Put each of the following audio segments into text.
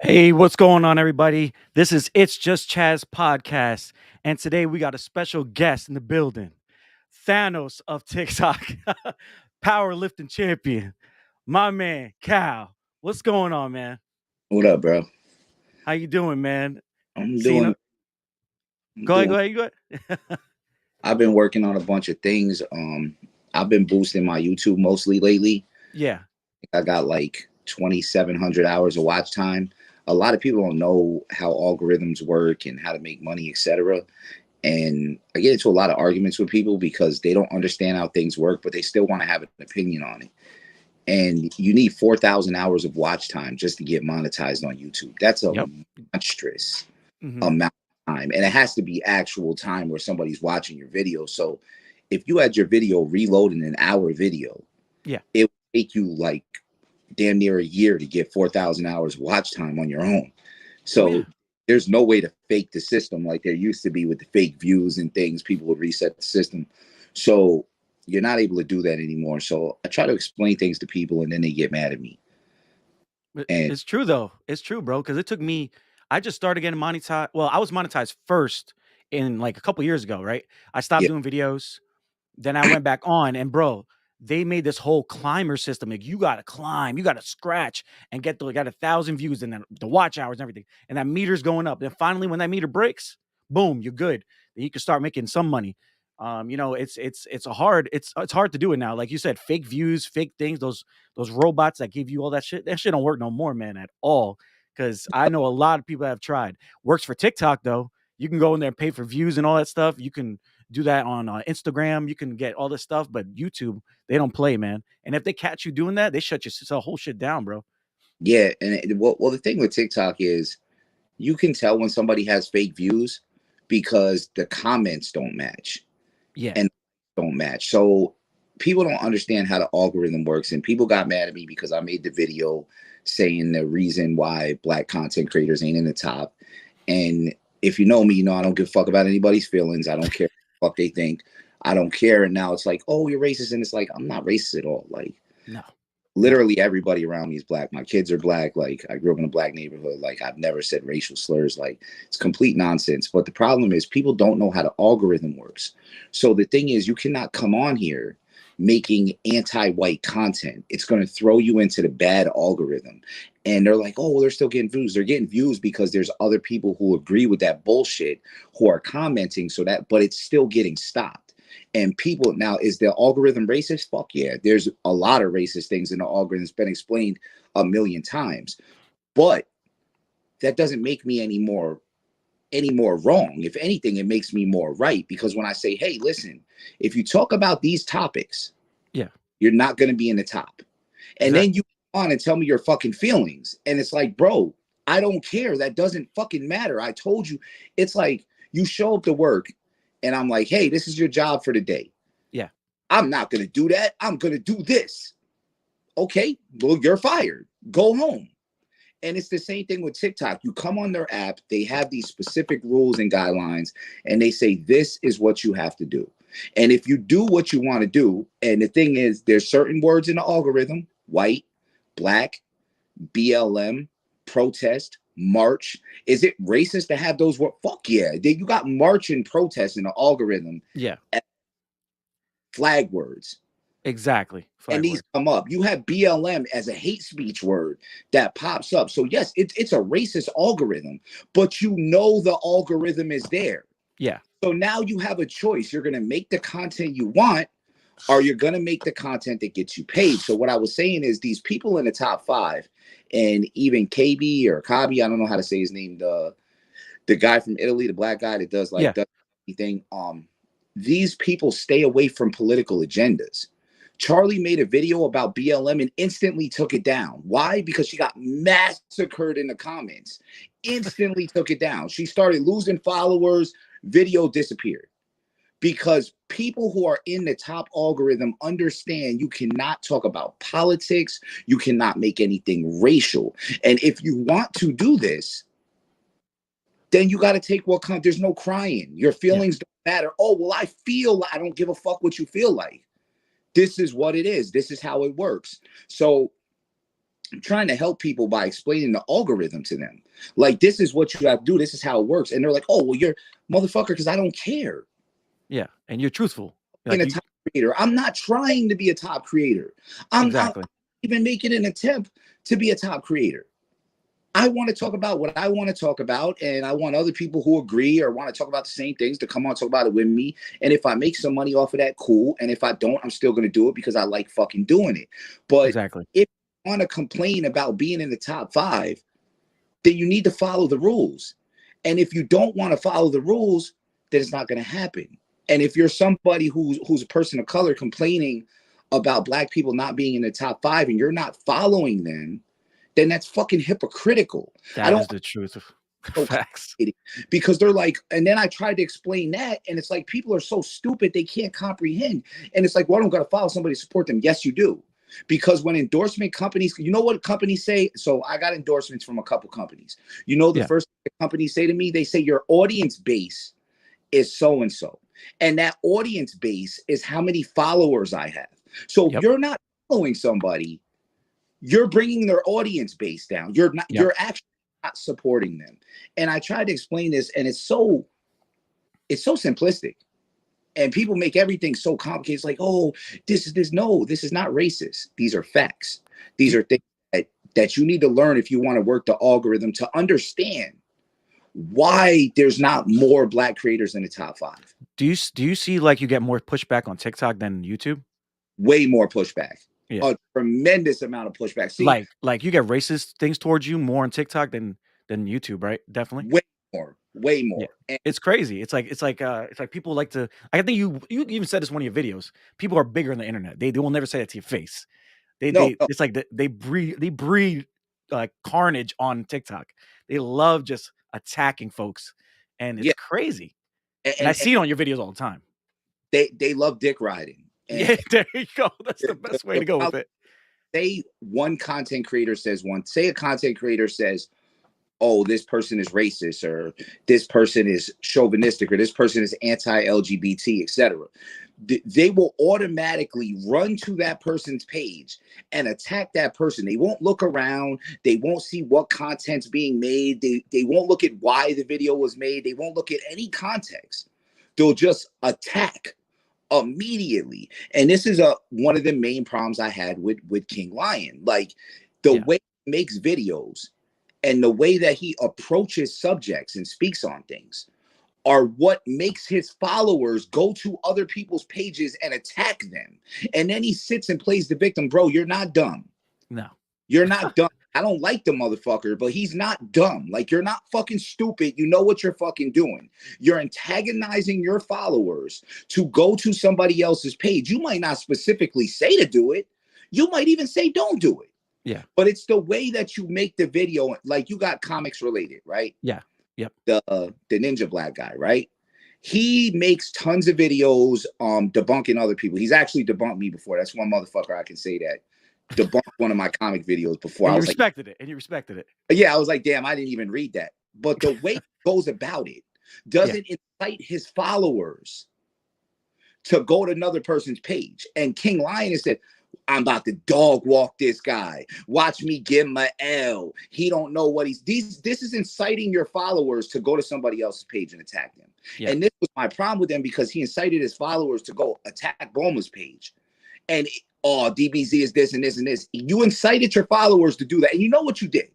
Hey, what's going on, everybody? This is It's Just Chaz podcast, and today we got a special guest in the building, Thanos of TikTok, powerlifting champion, my man Cal. What's going on, man? What up, bro? How you doing, man? I'm Seeing, doing, I'm go ahead, doing. go ahead, you go ahead. I've been working on a bunch of things. I've been boosting my YouTube mostly lately. Yeah, I got like 2,700 hours of watch time. A lot of people don't know how algorithms work and how to make money, etc. And I get into a lot of arguments with people because they don't understand how things work, but they still want to have an opinion on it. And you need 4,000 hours of watch time just to get monetized on YouTube. That's a yep. monstrous Hmm. amount of time, and it has to be actual time where somebody's watching your video. So if you had your video reloaded in an hour video, Yeah, it would take you like damn near a year to get 4,000 hours watch time on your own. oh So yeah. there's no way to fake the system like there used to be with the fake views and things. People would reset the system. So you're not able to do that anymore. So I try to explain things to people and then they get mad at me. And It's true though. It's true, bro. Because it took me. I just started getting monetized. Well, I was monetized first in like a couple years ago, right? I stopped yeah, doing videos. Then I went back on, and bro, they made this whole climber system. Like you gotta climb, you gotta scratch and got 1,000 views, and then the watch hours and everything, and that meter's going up. Then finally, when that meter breaks, boom, you're good. Then you can start making some money. It's hard to do it now. Like you said, fake views, fake things. Those robots that give you all that shit. That shit don't work no more, man, at all. Because I know a lot of people have tried. Works for TikTok though. You can go in there and pay for views and all that stuff. You can do that on Instagram. You can get all this stuff, but YouTube, they don't play, man. And if they catch you doing that, they shut your whole shit down, bro. yeah. And well, the thing with TikTok is you can tell when somebody has fake views because the comments don't match Yeah, and don't match. So people don't understand how the algorithm works. And people got mad at me because I made the video saying the reason why black content creators ain't in the top. And if you know me, you know I don't give a fuck about anybody's feelings. I don't care what the fuck they think. I don't care. And now it's like, oh, you're racist. And it's like, I'm not racist at all. Like, no, no, literally everybody around me is black. My kids are black. Like I grew up in a black neighborhood. Like I've never said racial slurs. Like it's complete nonsense. But the problem is people don't know how the algorithm works. So the thing is you cannot come on here making anti-white content. It's going to throw you into the bad algorithm. And they're like, oh, well, they're still getting views. They're getting views because there's other people who agree with that bullshit who are commenting so that, but it's still getting stopped. And people now, is the algorithm racist? Fuck yeah. There's a lot of racist things in the algorithm. It's been explained a million times. But that doesn't make me any more wrong. If anything, it makes me more right. Because when I say, hey, listen, if you talk about these topics, yeah, you're not gonna be in the top. And then exactly. you go on and tell me your fucking feelings. And it's like, bro, I don't care. That doesn't fucking matter. I told you. It's like you show up to work and I'm like, hey, this is your job for the day. Yeah, I'm not going to do that. I'm going to do this. Okay, well, you're fired. Go home. And it's the same thing with TikTok. You come on their app, they have these specific rules and guidelines, and they say, this is what you have to do. And if you do what you want to do, and the thing is, there's certain words in the algorithm white, black, BLM, protest, march. Is it racist to have those words? Fuck yeah. You got march and protest in the algorithm yeah, as flag words. exactly. And Flag these word. come up. You have BLM as a hate speech word that pops up. So yes, it's a racist algorithm, but you know the algorithm is there. Yeah, So now you have a choice. You're going to make the content you want, or you're going to make the content that gets you paid. So what I was saying is these people in the top five, and even KB or Kabi, I don't know how to say his name, the guy from Italy, the black guy that does like yeah, does anything. These people stay away from political agendas. Charlie made a video about BLM and instantly took it down. Why? Because she got massacred in the comments. Instantly took it down. She started losing followers. Video disappeared. Because people who are in the top algorithm understand you cannot talk about politics. You cannot make anything racial. And if you want to do this, then you got to take what comes. There's no crying. Your yeah, feelings don't matter. Oh, well, I don't give a fuck what you feel like. This is what it is. This is how it works. So I'm trying to help people by explaining the algorithm to them. Like, this is what you have to do. This is how it works. And they're like, oh, well, you're motherfucker, because I don't care. Yeah, and you're truthful. Being Like a you top creator. I'm not trying to be a top creator. I'm exactly. even making an attempt to be a top creator. I want to talk about what I want to talk about, and I want other people who agree or want to talk about the same things to come on and talk about it with me. And if I make some money off of that, cool. And if I don't, I'm still going to do it because I like fucking doing it. But Exactly. if you want to complain about being in the top 5, then you need to follow the rules. And if you don't want to follow the rules, then it's not going to happen. And if you're somebody who's a person of color complaining about Black people not being in the top 5 and you're not following them, then that's fucking hypocritical. I That don't is the truth of so facts. because they're like, and then I tried to explain that, and it's like people are so stupid they can't comprehend. And it's like, well, I don't got to follow somebody to support them. Yes, you do. Because when endorsement companies, you know what companies say? So I got endorsements from a couple companies. You know, the Yeah. first thing the companies say to me, they say your audience base is so and so. And that audience base is how many followers I have. So if Yep. you're not following somebody, you're bringing their audience base down. You're not, Yep. you're actually not supporting them. And I tried to explain this, and it's so simplistic. And people make everything so complicated. It's like, oh, this is this. No, this is not racist. These are facts. These Do, are things that you need to learn if you want to work the algorithm to understand why there's not more Black creators in the top 5. do you see like you get more pushback on TikTok than YouTube? Way more pushback. Yeah. A tremendous amount of pushback. See, Like you get racist things towards you more on TikTok than YouTube, right? Definitely. way more, way Yeah. more. And It's crazy. It's like people like to I think you even said this in one of your videos. People are bigger on the internet. They will never say that to your face. no, They it's like they breed like carnage on TikTok. They love just attacking folks, and it's yeah, crazy. And I and see it on your videos all the time. they love dick riding. And Yeah, there you go. That's the the, best way the to go with problem, it. say one content creator says one, say a content creator says, oh, this person is racist, or this person is chauvinistic, or this person is anti-LGBT, etc. They will automatically run to that person's page and attack that person. They won't look around. They won't see what content's being made. They won't look at why the video was made. They won't look at any context. They'll just attack immediately. And this is one of the main problems I had with King Lion. Like, the Yeah. way he makes videos and the way that he approaches subjects and speaks on things are what makes his followers go to other people's pages and attack them. And then he sits and plays the victim. Bro, you're not dumb. No. You're not dumb. I don't like the motherfucker, but he's not dumb. Like, you're not fucking stupid. You know what you're fucking doing. You're antagonizing your followers to go to somebody else's page. You might not specifically say to do it. You might even say don't do it. Yeah. But it's the way that you make the video. Like, you got comics related, right? Yeah. Yep. The Ninja Black guy, right? He makes tons of videos debunking other people. He's actually debunked me before. That's one motherfucker I can say that debunked one of my comic videos before. And I you was like, respected it. And you respected it. yeah, I was like, damn, I didn't even read that. But the way he goes about it doesn't incite his followers to go to another person's page. And King Lion said, I'm about to dog walk this guy. Watch me give him an L. He don't know what this is inciting your followers to go to somebody else's page and attack them. Yeah. And this was my problem with him, because he incited his followers to go attack Bulma's page. And DBZ is this and this and this. You incited your followers to do that. And you know what you did.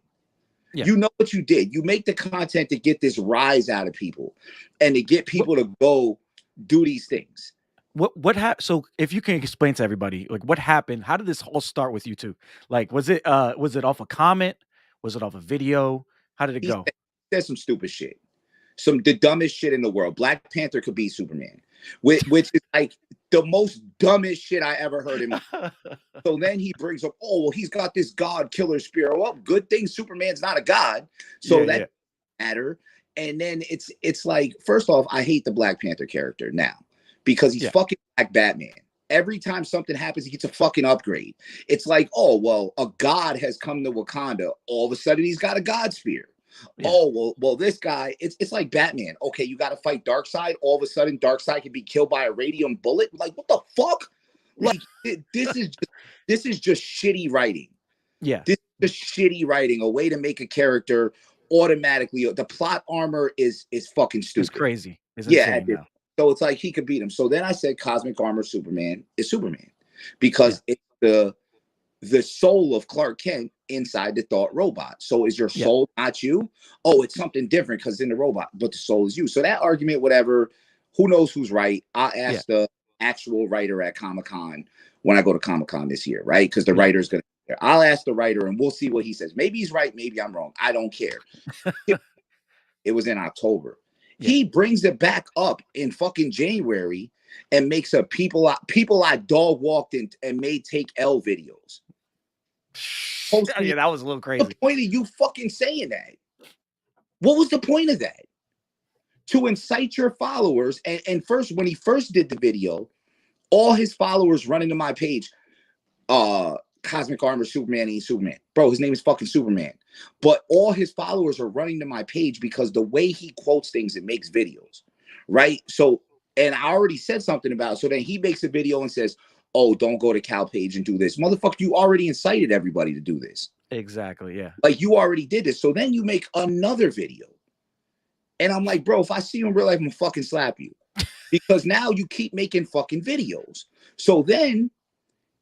Yeah. You know what you did. You make the content to get this rise out of people and to get people to go do these things. What happened? So if you can explain to everybody, like what happened? How did this all start with you two? Like, was it off a comment? Was it off a video? How did it go? Said some stupid shit. The dumbest shit in the world. Black Panther could be Superman, which is like the most dumbest shit I ever heard in my life. So then he brings up, oh, well, he's got this god killer spirit. Well, good thing Superman's not a god. So that doesn't matter. And then it's like, first off, I hate the Black Panther character now because he's fucking Black Batman. Every time something happens, he gets a fucking upgrade. It's like, oh, well, a god has come to Wakanda. All of a sudden, he's got a god spear. Yeah. Oh, well, this guy, it's like Batman. Okay, you got to fight Darkseid. All of a sudden, Darkseid can be killed by a radium bullet. Like, what the fuck? Like, this is just shitty writing. Yeah. This is just shitty writing, a way to make a character automatically. The plot armor is fucking It's stupid. crazy. It's Yeah, insane now. so it's like he could beat him. So then I said cosmic armor Superman is Superman Yeah. because it's the soul of Clark Kent inside the thought robot. So is your Yeah. soul not you? Oh, it's something different because in the robot, but the soul is you. So that argument, whatever, who knows who's right? I'll ask the actual writer at Comic-Con when I go to Comic-Con this year, right? Because the writer's going to, I'll ask the writer and we'll see what he says. Maybe he's right, maybe I'm wrong. I don't care. It was in October. He brings it back up in fucking January and makes a people I dog walked in and made take L videos. Yeah, that was a little crazy. What's the point of you fucking saying that? What was the point of that? To incite your followers. And first, when he first did the video, all his followers running to my page, Cosmic Armor Superman ain't Superman. Bro, his name is fucking Superman. But all his followers are running to my page because the way he quotes things and makes videos, right? So, and I already said something about it. So then he makes a video and says, oh, don't go to Cal Page and do this. Motherfucker, you already incited everybody to do this. Exactly, yeah. Like, you already did this. So then you make another video. And I'm like, bro, if I see you in real life, I'm gonna fucking slap you. Because now you keep making fucking videos. So then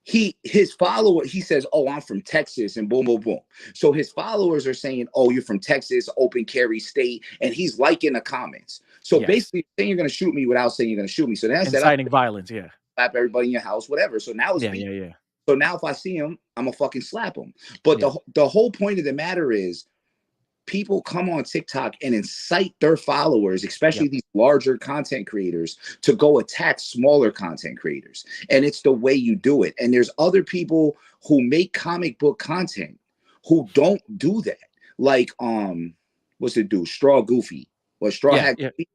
his follower, he says, oh, I'm from Texas, and boom, boom, boom. So his followers are saying, oh, you're from Texas, open carry state, and he's liking the comments. So basically saying you're gonna shoot me without saying you're gonna shoot me. So then I said, inciting violence, yeah. Slap everybody in your house, whatever. So now it's yeah. So now if I see him, I'm gonna fucking slap him. But the whole point of the matter is people come on TikTok and incite their followers, especially these larger content creators, to go attack smaller content creators. And it's the way you do it. And there's other people who make comic book content who don't do that. Like, what's it do? Straw Goofy or Straw Hat Goofy.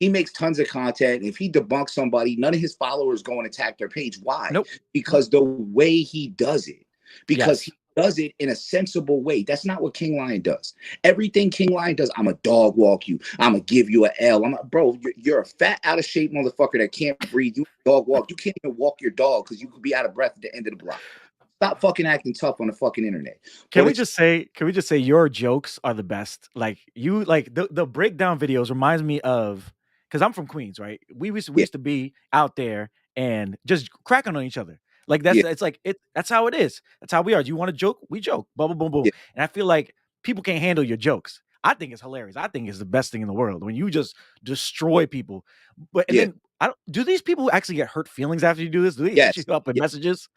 He makes tons of content. If he debunks somebody, none of his followers go and attack their page. Why? Because the way he does it. Because he does it in a sensible way. That's not what King Lion does. Everything King Lion does, I'm a dog walk you. I'm gonna give you an L. Bro, you're a fat, out of shape motherfucker that can't breathe. You dog walk. You can't even walk your dog because you could be out of breath at the end of the block. Stop fucking acting tough on the fucking internet. Can we just say your jokes are the best? Like the breakdown videos reminds me of, because I'm from Queens, right? We used to be out there and just cracking on each other. Like that's how it is. That's how we are. Do you want to joke? We joke. Boom, boom, boom, boom. And I feel like people can't handle your jokes. I think it's hilarious. I think it's the best thing in the world when you just destroy people. But and then do these people actually get hurt feelings after you do this? Do they hit you up with messages?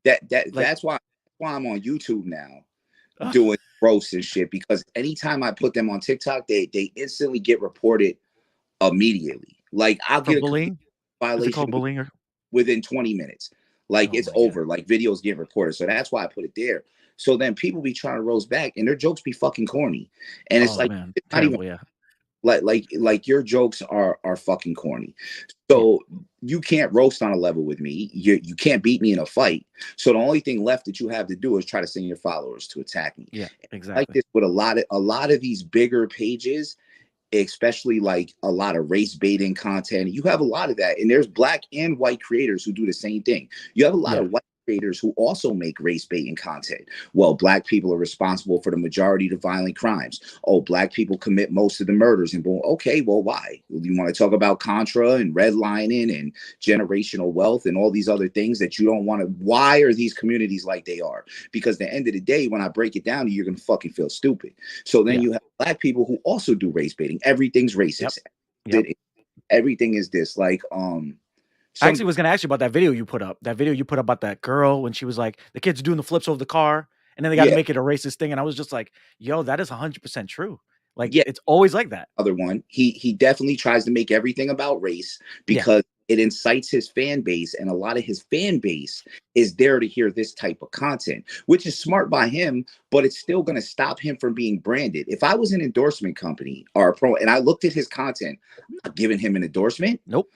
That's why I'm on YouTube now doing roasts and shit, because anytime I put them on TikTok, they instantly get reported immediately. Like, I'll get bullying? a violation. Is it called bullying? Within 20 minutes. Like, it's over. Like, videos get reported. So that's why I put it there. So then people be trying to roast back and their jokes be fucking corny. And it's it's not terrible, even like your jokes are fucking corny. So you can't roast on a level with me. You can't beat me in a fight. So the only thing left that you have to do is try to send your followers to attack me. Yeah, exactly. Like this with a lot of these bigger pages, especially like a lot of race baiting content. You have a lot of that. And there's black and white creators who do the same thing. You have a lot of white creators who also make race baiting content. Well, black people are responsible for the majority of the violent crimes. Oh, black people commit most of the murders. And boom, okay, well, why? You want to talk about Contra and redlining and generational wealth and all these other things that you don't want to. Why are these communities like they are? Because at the end of the day, when I break it down, you're going to fucking feel stupid. So then you have black people who also do race baiting. Everything's racist. Everything is this. Like, I actually was going to ask you about that video you put up. That video you put up about that girl when she was like, the kids doing the flips over the car, and then they got to make it a racist thing. And I was just like, yo, that is 100% true. Like, it's always like that. Other one, he definitely tries to make everything about race because it incites his fan base, and a lot of his fan base is there to hear this type of content, which is smart by him, but it's still going to stop him from being branded. If I was an endorsement company or a pro and I looked at his content, I'm not giving him an endorsement. Nope.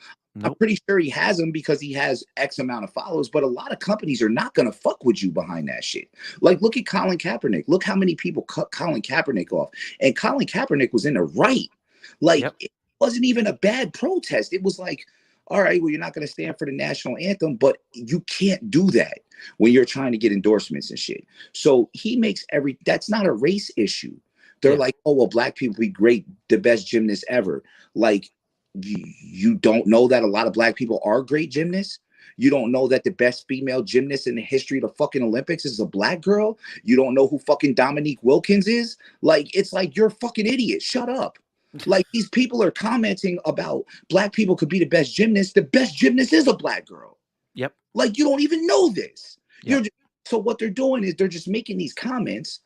I'm pretty sure he has them because he has X amount of followers, but a lot of companies are not going to fuck with you behind that shit. Like, look at Colin Kaepernick. Look how many people cut Colin Kaepernick off. And Colin Kaepernick was in the right. Like, it wasn't even a bad protest. It was like, All right, well, you're not going to stand for the national anthem, but you can't do that when you're trying to get endorsements and shit. So he makes that's not a race issue. They're Yeah. like, oh, well, black people be great, the best gymnasts ever. Like, you don't know that a lot of black people are great gymnasts. You don't know that the best female gymnast in the history of the fucking Olympics is a black girl. You don't know who fucking Dominique Wilkins is. Like, it's like, you're a fucking idiot. Shut up. Like, these people are commenting about black people could be the best gymnast. The best gymnast is a black girl. Yep. Like, you don't even know this. Yep. So what they're doing is they're just making these comments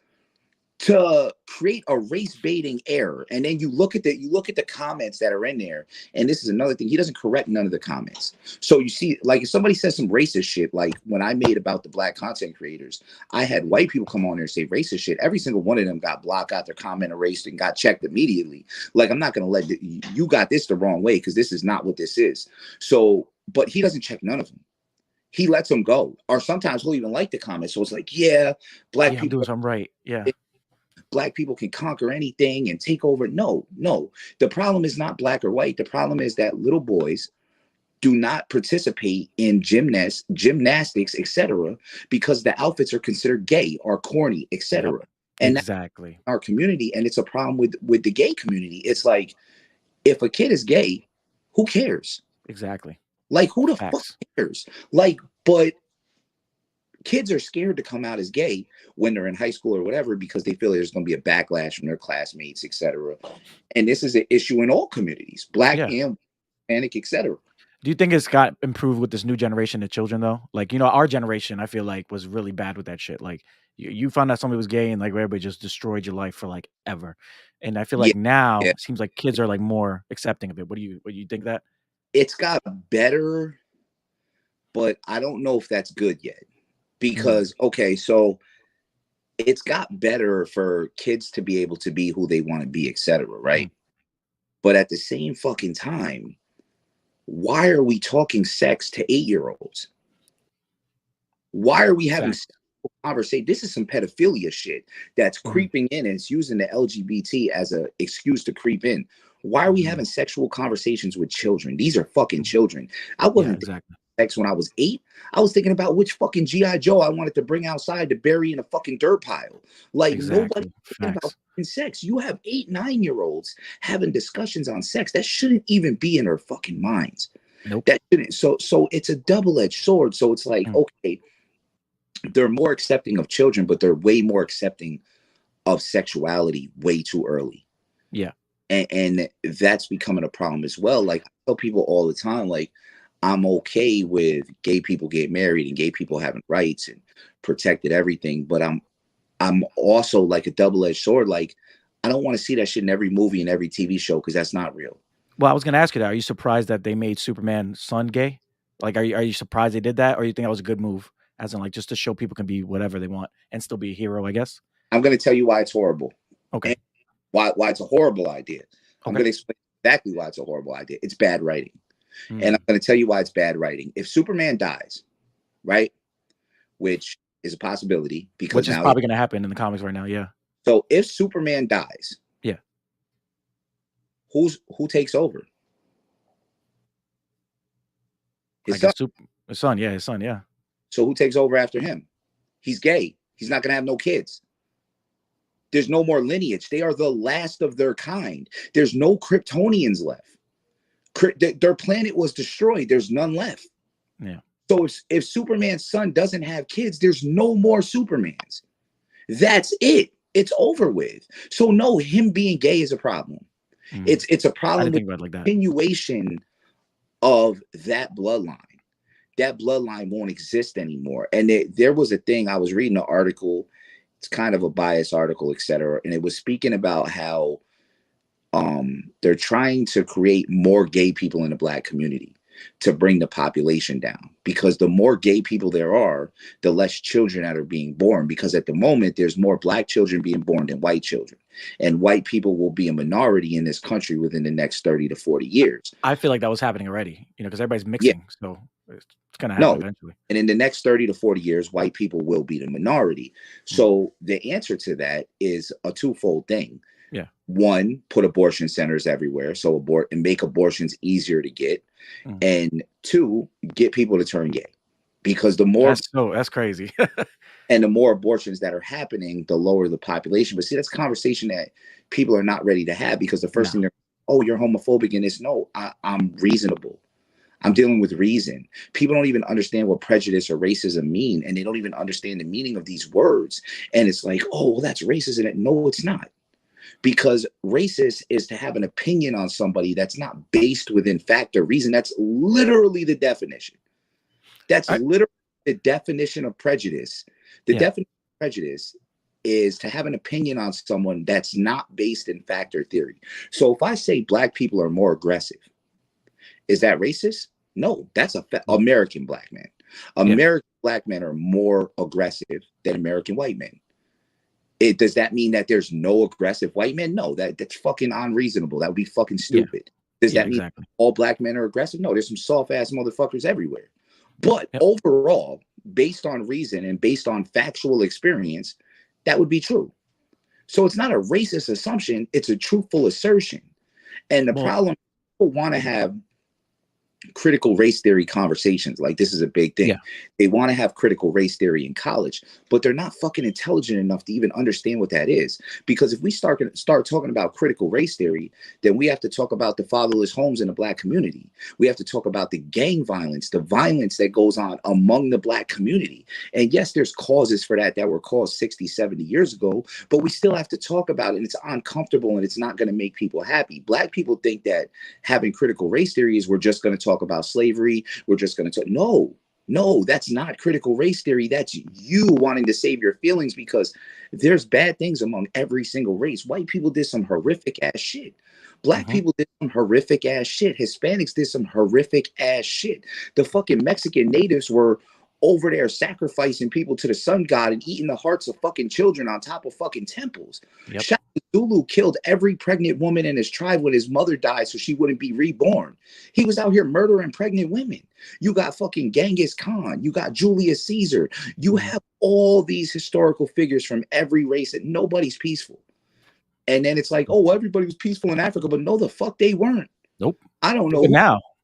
to create a race baiting error. And then you look at the comments that are in there, and this is another thing, he doesn't correct none of the comments. So you see, like, if somebody says some racist shit, like when I made about the black content creators, I had white people come on there and say racist shit. Every single one of them got blocked, got their comment erased, and got checked immediately. Like, I'm not gonna let you got this the wrong way, because this is not what this is. So, but he doesn't check none of them. He lets them go, or sometimes he'll even like the comments. So it's like, yeah, black people, I'm doing something right. Yeah. Black people can conquer anything and take over. No. The problem is not black or white. The problem is that little boys do not participate in gymnastics, etc., because the outfits are considered gay or corny, etc. Yep. And Exactly. that's our community, and it's a problem with the gay community. It's like, if a kid is gay, who cares? Exactly. Like, who the Facts. fuck cares? Like, but kids are scared to come out as gay when they're in high school or whatever, because they feel there's going to be a backlash from their classmates, etc. And this is an issue in all communities, black and Hispanic, etc. Do you think it's got improved with this new generation of children though? Like, our generation, I feel like, was really bad with that shit. Like, you found out somebody was gay and like everybody just destroyed your life for like ever. And I feel like now it seems like kids are like more accepting of it. What do you think that? It's got better, but I don't know if that's good yet. Because, okay, so it's got better for kids to be able to be who they want to be, etc., right? But at the same fucking time, why are we talking sex to 8-year-olds? Why are we having conversation? This is some pedophilia shit that's creeping in, and it's using the LGBT as an excuse to creep in. Why are we having sexual conversations with children? These are fucking children. I wasn't sex when I was 8. I was thinking about which fucking G.I. Joe I wanted to bring outside to bury in a fucking dirt pile. Like, nobody thinking about fucking sex. You have 8, 9-year-olds having discussions on sex. That shouldn't even be in their fucking minds. Nope. That shouldn't. So it's a double-edged sword. So it's like, okay, they're more accepting of children, but they're way more accepting of sexuality way too early. Yeah. And that's becoming a problem as well. Like, I tell people all the time, like, I'm okay with gay people getting married and gay people having rights and protected everything, but I'm also like a double-edged sword. Like, I don't want to see that shit in every movie and every TV show, because that's not real. Well, I was gonna ask you that. Are you surprised that they made Superman's son gay? Like, are you surprised they did that, or you think that was a good move, as in like just to show people can be whatever they want and still be a hero? I guess. I'm going to tell you why it's horrible. Okay. And why it's a horrible idea. I'm going to explain exactly why it's a horrible idea. It's bad writing. And I'm going to tell you why it's bad writing. If Superman dies, right, which is a possibility, because which is probably going to happen in the comics right now. Yeah. So if Superman dies, who takes over? His son. Yeah, his son. Yeah. So who takes over after him? He's gay. He's not going to have no kids. There's no more lineage. They are the last of their kind. There's no Kryptonians left. Their planet was destroyed. There's none left. Yeah. So if Superman's son doesn't have kids, there's no more Supermans. That's it. It's over with. So no, him being gay is a problem. It's a problem with the continuation of that bloodline. That bloodline won't exist anymore. And there was a thing, I was reading an article. It's kind of a biased article, etc. And it was speaking about how they're trying to create more gay people in the Black community to bring the population down, because the more gay people there are, the less children that are being born, because at the moment there's more Black children being born than white children, and white people will be a minority in this country within the next 30 to 40 years. I feel like that was happening already, because everybody's mixing. So it's going to happen eventually. And in the next 30 to 40 years, white people will be the minority. So the answer to that is a twofold thing. Yeah. One, put abortion centers everywhere, so and make abortions easier to get. Mm. And two, get people to turn gay, because That's crazy. the more abortions that are happening, the lower the population. But see, that's a conversation that people are not ready to have, because the first No. thing they're, oh, you're homophobic, and it's no, I'm reasonable. I'm dealing with reason. People don't even understand what prejudice or racism mean, and they don't even understand the meaning of these words. And it's like, oh, well, that's racist. And no, it's not. Because racist is to have an opinion on somebody that's not based within fact or reason. That's literally the definition. That's I, literally the definition of prejudice. The yeah. definition of prejudice is to have an opinion on someone that's not based in fact or theory. So if I say black people are more aggressive, is that racist? No, that's American black men. Yeah. American black men are more aggressive than American white men. Does that mean that there's no aggressive white men? No, that's fucking unreasonable. That would be fucking Yeah. stupid. Does Yeah. that mean Exactly. all black men are aggressive? No, there's some soft ass motherfuckers everywhere. But Yep. overall, based on reason and based on factual experience, that would be true. So it's not a racist assumption, it's a truthful assertion. And the Well, problem, people want to have critical race theory conversations. Like, this is a big thing. yeah. They want to have critical race theory in college, but they're not fucking intelligent enough to even understand what that is. Because if we start talking about critical race theory, then we have to talk about the fatherless homes in the black community. We have to talk about the gang violence, the violence that goes on among the black community. And yes, there's causes for that were caused 60, 70 years ago, but we still have to talk about it, and it's uncomfortable, and it's not going to make people happy. Black people think that having critical race theory is we're just going to talk about slavery. We're just going to talk. No, that's not critical race theory. That's you wanting to save your feelings, because there's bad things among every single race. White people did some horrific ass shit. Black people did some horrific ass shit. Hispanics did some horrific ass shit. The fucking Mexican natives were over there sacrificing people to the sun god and eating the hearts of fucking children on top of fucking temples. Yep. Zulu killed every pregnant woman in his tribe when his mother died so she wouldn't be reborn. He was out here murdering pregnant women. You got fucking Genghis Khan. You got Julius Caesar. You have all these historical figures from every race, and nobody's peaceful. And then it's like, oh, well, everybody was peaceful in Africa, but no, the fuck they weren't. Nope. I don't know.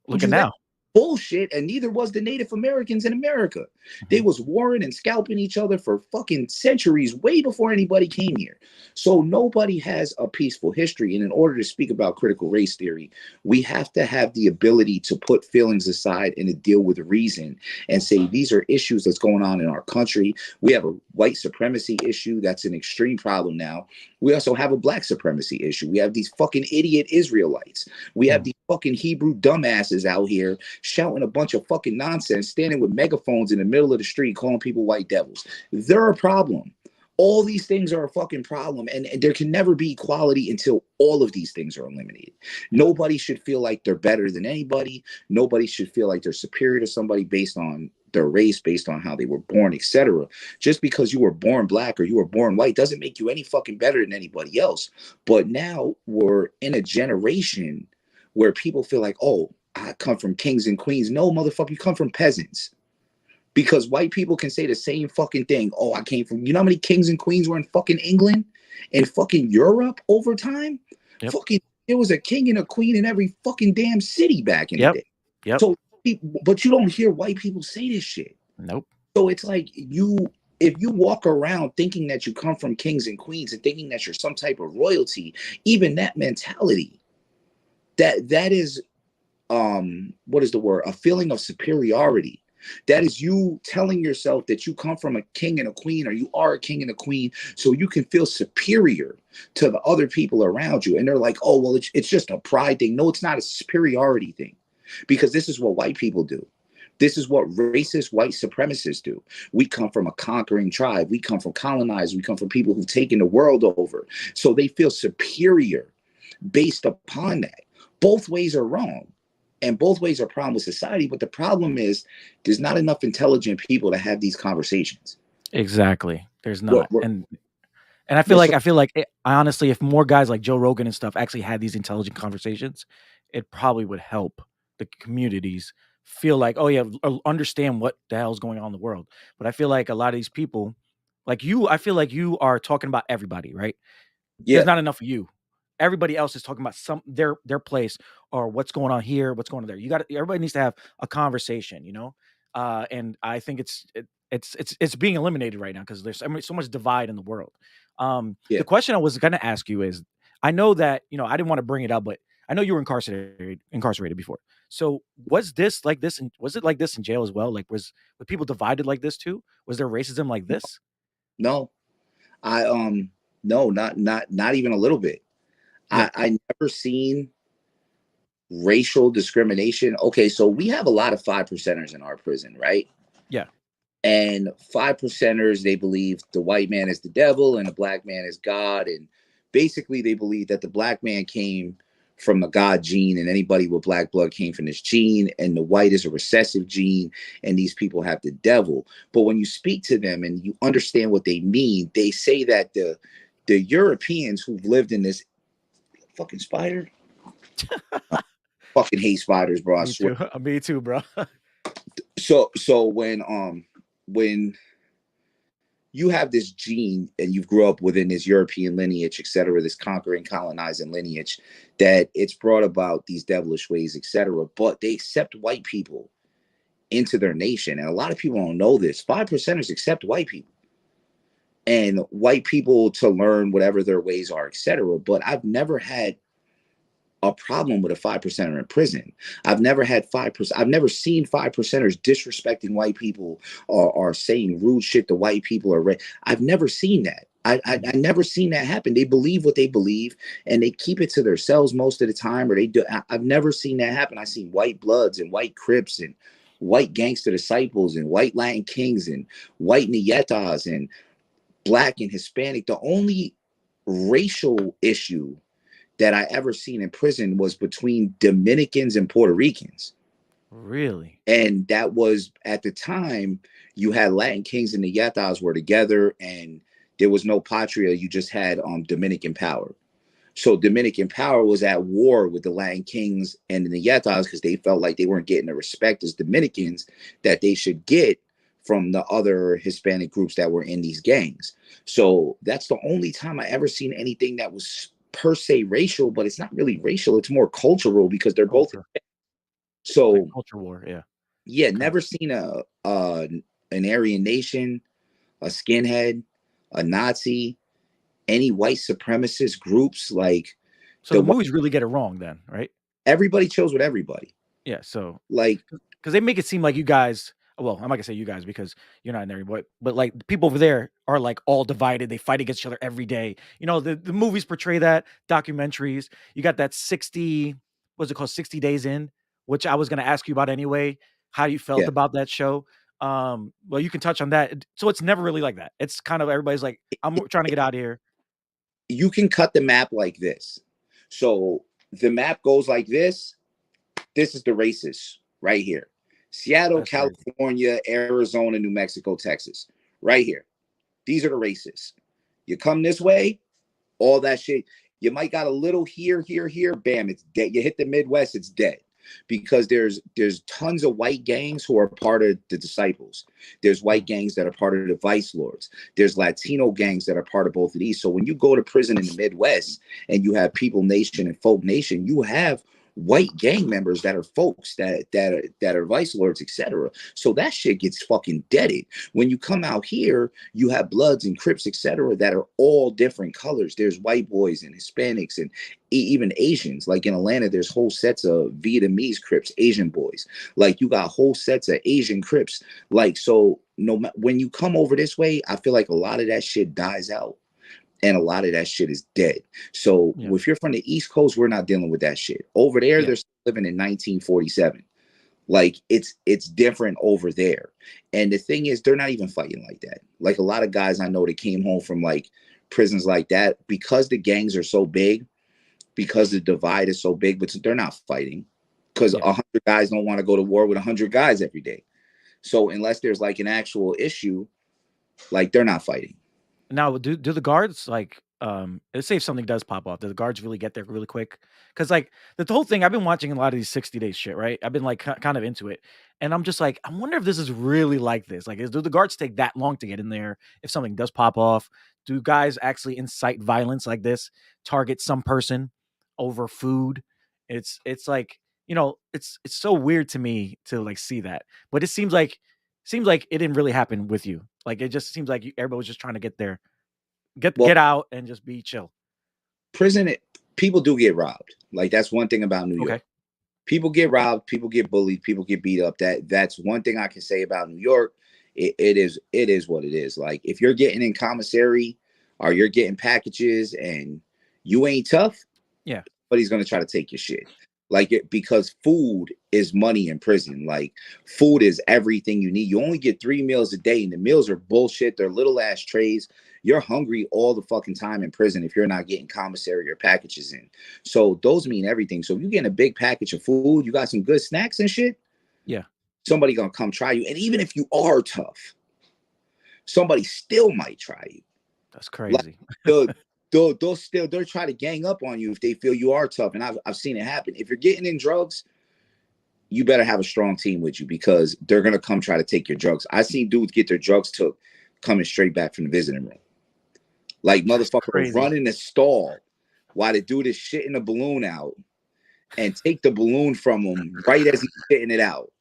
Look at now. Bullshit, and neither was the Native Americans in America. They was warring and scalping each other for fucking centuries, way before anybody came here. So nobody has a peaceful history. And in order to speak about critical race theory, we have to have the ability to put feelings aside and to deal with reason and say, these are issues that's going on in our country. We have a white supremacy issue that's an extreme problem now. We also have a black supremacy issue. We have these fucking idiot Israelites. We have these fucking Hebrew dumbasses out here shouting a bunch of fucking nonsense, standing with megaphones in the middle of the street, calling people white devils. They're a problem. All these things are a fucking problem, and there can never be equality until all of these things are eliminated. Nobody should feel like they're better than anybody. Nobody should feel like they're superior to somebody based on their race, based on how they were born, etc. Just because you were born black or you were born white doesn't make you any fucking better than anybody else. But now we're in a generation where people feel like, oh, I come from kings and queens. No, motherfucker, you come from peasants. Because white people can say the same fucking thing. Oh, I came from, you know how many kings and queens were in fucking England and fucking Europe over time? Yep. Fucking, there was a king and a queen in every fucking damn city back in the day. Yep. So, but you don't hear white people say this shit. Nope. So it's like if you walk around thinking that you come from kings and queens and thinking that you're some type of royalty, even that mentality, that is, what is the word? A feeling of superiority. That is you telling yourself that you come from a king and a queen, or you are a king and a queen, so you can feel superior to the other people around you. And they're like, oh, well, it's just a pride thing. No, it's not a superiority thing, because this is what white people do. This is what racist white supremacists do. We come from a conquering tribe. We come from colonized. We come from people who've taken the world over. So they feel superior based upon that. Both ways are wrong. And both ways are a problem with society. But the problem is there's not enough intelligent people to have these conversations. Exactly. There's not. And I feel like honestly, if more guys like Joe Rogan and stuff actually had these intelligent conversations, it probably would help the communities feel like, oh yeah, understand what the hell's going on in the world. But I feel like a lot of these people, like you, I feel like you are talking about everybody, right? Yeah. There's not enough of you. everybody else is talking about their place or what's going on here, what's going on there. Everybody needs to have a conversation, you know. And I think it's being eliminated right now because there's so much divide in the world. Yeah. The question I was going to ask you is, I know that I didn't want to bring it up, but I know you were incarcerated before. So was this like this? Was it like this in jail as well? Like were people divided like this too? Was there racism like this? No, I no, not even a little bit. Yeah, I never seen racial discrimination. Okay, so we have a lot of 5%ers in our prison, right? yeah, And 5%ers, they believe the white man is the devil and the black man is God. And basically, they believe that the black man came from a God gene, and anybody with black blood came from this gene, and the white is a recessive gene, and these people have the devil. But when you speak to them and you understand what they mean, they say that the Europeans who've lived in this fucking spider, fucking hate spiders, bro. I me swear. too. Me too, bro. So when you have this gene and you've grew up within this European lineage, etc., this conquering, colonizing lineage, that it's brought about these devilish ways, etc. But they accept white people into their nation, and a lot of people don't know this. 5%ers accept white people and white people to learn whatever their ways are, etc. But I've never had a problem with a 5%er in prison. I've never had 5%. I've never seen 5%ers disrespecting white people or saying rude shit to white people I've never seen that. I never seen that happen. They believe what they believe and they keep it to themselves most of the time, or they do. I've never seen that happen. I've seen white Bloods and white Crips and white gangster disciples and white Latin kings and white Nietas and black and Hispanic. The only racial issue that I ever seen in prison was between Dominicans and Puerto Ricans. Really? And that was at the time you had Latin kings and the Yatas were together and there was no patria. You just had Dominican power. So Dominican power was at war with the Latin kings and the Yatas because they felt like they weren't getting the respect as Dominicans that they should get from the other Hispanic groups that were in these gangs. So that's the only time I ever seen anything that was per se racial, but it's not really racial. It's more cultural because they're both. Culture. It's like So culture war. Yeah. yeah, Okay. never seen an Aryan Nation, a skinhead, a Nazi, any white supremacist groups like So the the white, movies really get it wrong then, right? everybody chills with everybody. Yeah. So Like because they make it seem like you guys. Well, I'm not gonna say you guys because you're not in there, but like the people over there are like all divided. They fight against each other every day. The movies portray that, documentaries. You got that 60, what's it called, 60 Days In, which I was gonna ask you about anyway. How you felt yeah, about that show? Well, you can touch on that. So it's never really like that. It's kind of everybody's like, I'm trying to get out of here. you can cut the map like this. So the map goes like this. This is the races right here. Seattle, That's crazy. California, Arizona, New Mexico, Texas. Right here. These are the races. You come this way, all that shit. You might got a little here, here, here. Bam, it's dead. You hit the Midwest, it's dead. Because there's tons of white gangs who are part of the disciples. There's white gangs that are part of the vice lords. There's Latino gangs that are part of both of these. So when you go to prison in the Midwest and you have People Nation and Folk Nation, you have white gang members that are folks that are vice lords, etc. So that shit gets fucking deaded. When you come out here, you have Bloods and Crips, etc., that are all different colors. There's white boys and Hispanics and even Asians. Like in Atlanta, there's whole sets of Vietnamese Crips, Asian boys. Like you got whole sets of Asian Crips. Like so, when you come over this way, I feel like a lot of that shit dies out and a lot of that shit is dead. So Yeah. if you're from the East Coast, we're not dealing with that shit. Over there, Yeah. they're still living in 1947. Like it's different over there. And the thing is, they're not even fighting like that. Like a lot of guys I know that came home from like prisons like that, because the gangs are so big, because the divide is so big, but they're not fighting. Because Yeah. 100 guys don't want to go to war with 100 guys every day. So unless there's like an actual issue, like they're not fighting. Now, do the guards like let's say if something does pop off, do the guards really get there really quick? Because like the whole thing, I've been watching a lot of these 60 days shit, right? I've been like kind of into it, and I'm just like, I wonder if this is really like this. Like, do the guards take that long to get in there if something does pop off? do guys actually incite violence like this, target some person over food? It's like, it's so weird to me to like see that. But it seems like it didn't really happen with you. Like it just seems like everybody was just trying to get there, Well, get out and just be chill. prison, people do get robbed. Like that's one thing about New Okay. York. People get robbed, people get bullied, people get beat up. That's one thing I can say about New York. It is what it is. Like if you're getting in commissary or you're getting packages and you ain't tough, Yeah. but he's gonna try to take your shit. Like it because food is money in prison. Like food is everything you need. You only get 3 meals a day, and the meals are bullshit. They're little ass trays. You're hungry all the fucking time in prison if you're not getting commissary or packages in. So those mean everything. So if you're getting a big package of food, you got some good snacks and shit, Yeah. somebody gonna come try you. And even if you are tough, somebody still might try you. That's Like crazy. the they'll try to gang up on you if they feel you are tough. And I've seen it happen. If you're getting in drugs, you better have a strong team with you because they're gonna come try to take your drugs. I seen dudes get their drugs took coming straight back from the visiting room. Like That's motherfucker will crazy. run in the stall while the dude is shitting the balloon out and take the balloon from him right as he's shitting it out.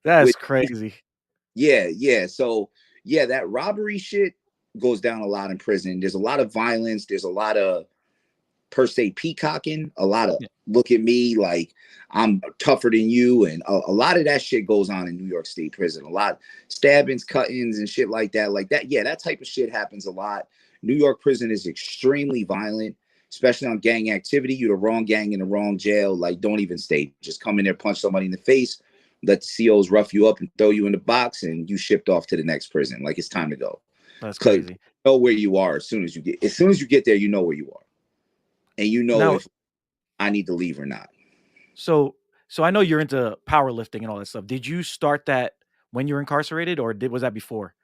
That's With crazy. yeah. So yeah, that robbery shit goes down a lot in prison. There's a lot of violence. There's a lot of per se peacocking, a lot of Yeah. look at me like I'm tougher than you, and a lot of that shit goes on in New York State prison. A lot stabbings, cuttings, and shit like that. Like that, yeah, that type of shit happens a lot. New York prison is extremely violent, especially on gang activity. You're the wrong gang in the wrong jail. Like, don't even stay. Just come in there, punch somebody in the face, let the COs rough you up and throw you in the box, and you shipped off to the next prison. Like it's time to go. That's Cause you crazy. know where you are as soon as you get there, you know where you are. And you know Now, if I need to leave or not. so I know you're into powerlifting and all that stuff. Did you start that when you were incarcerated, or was that before?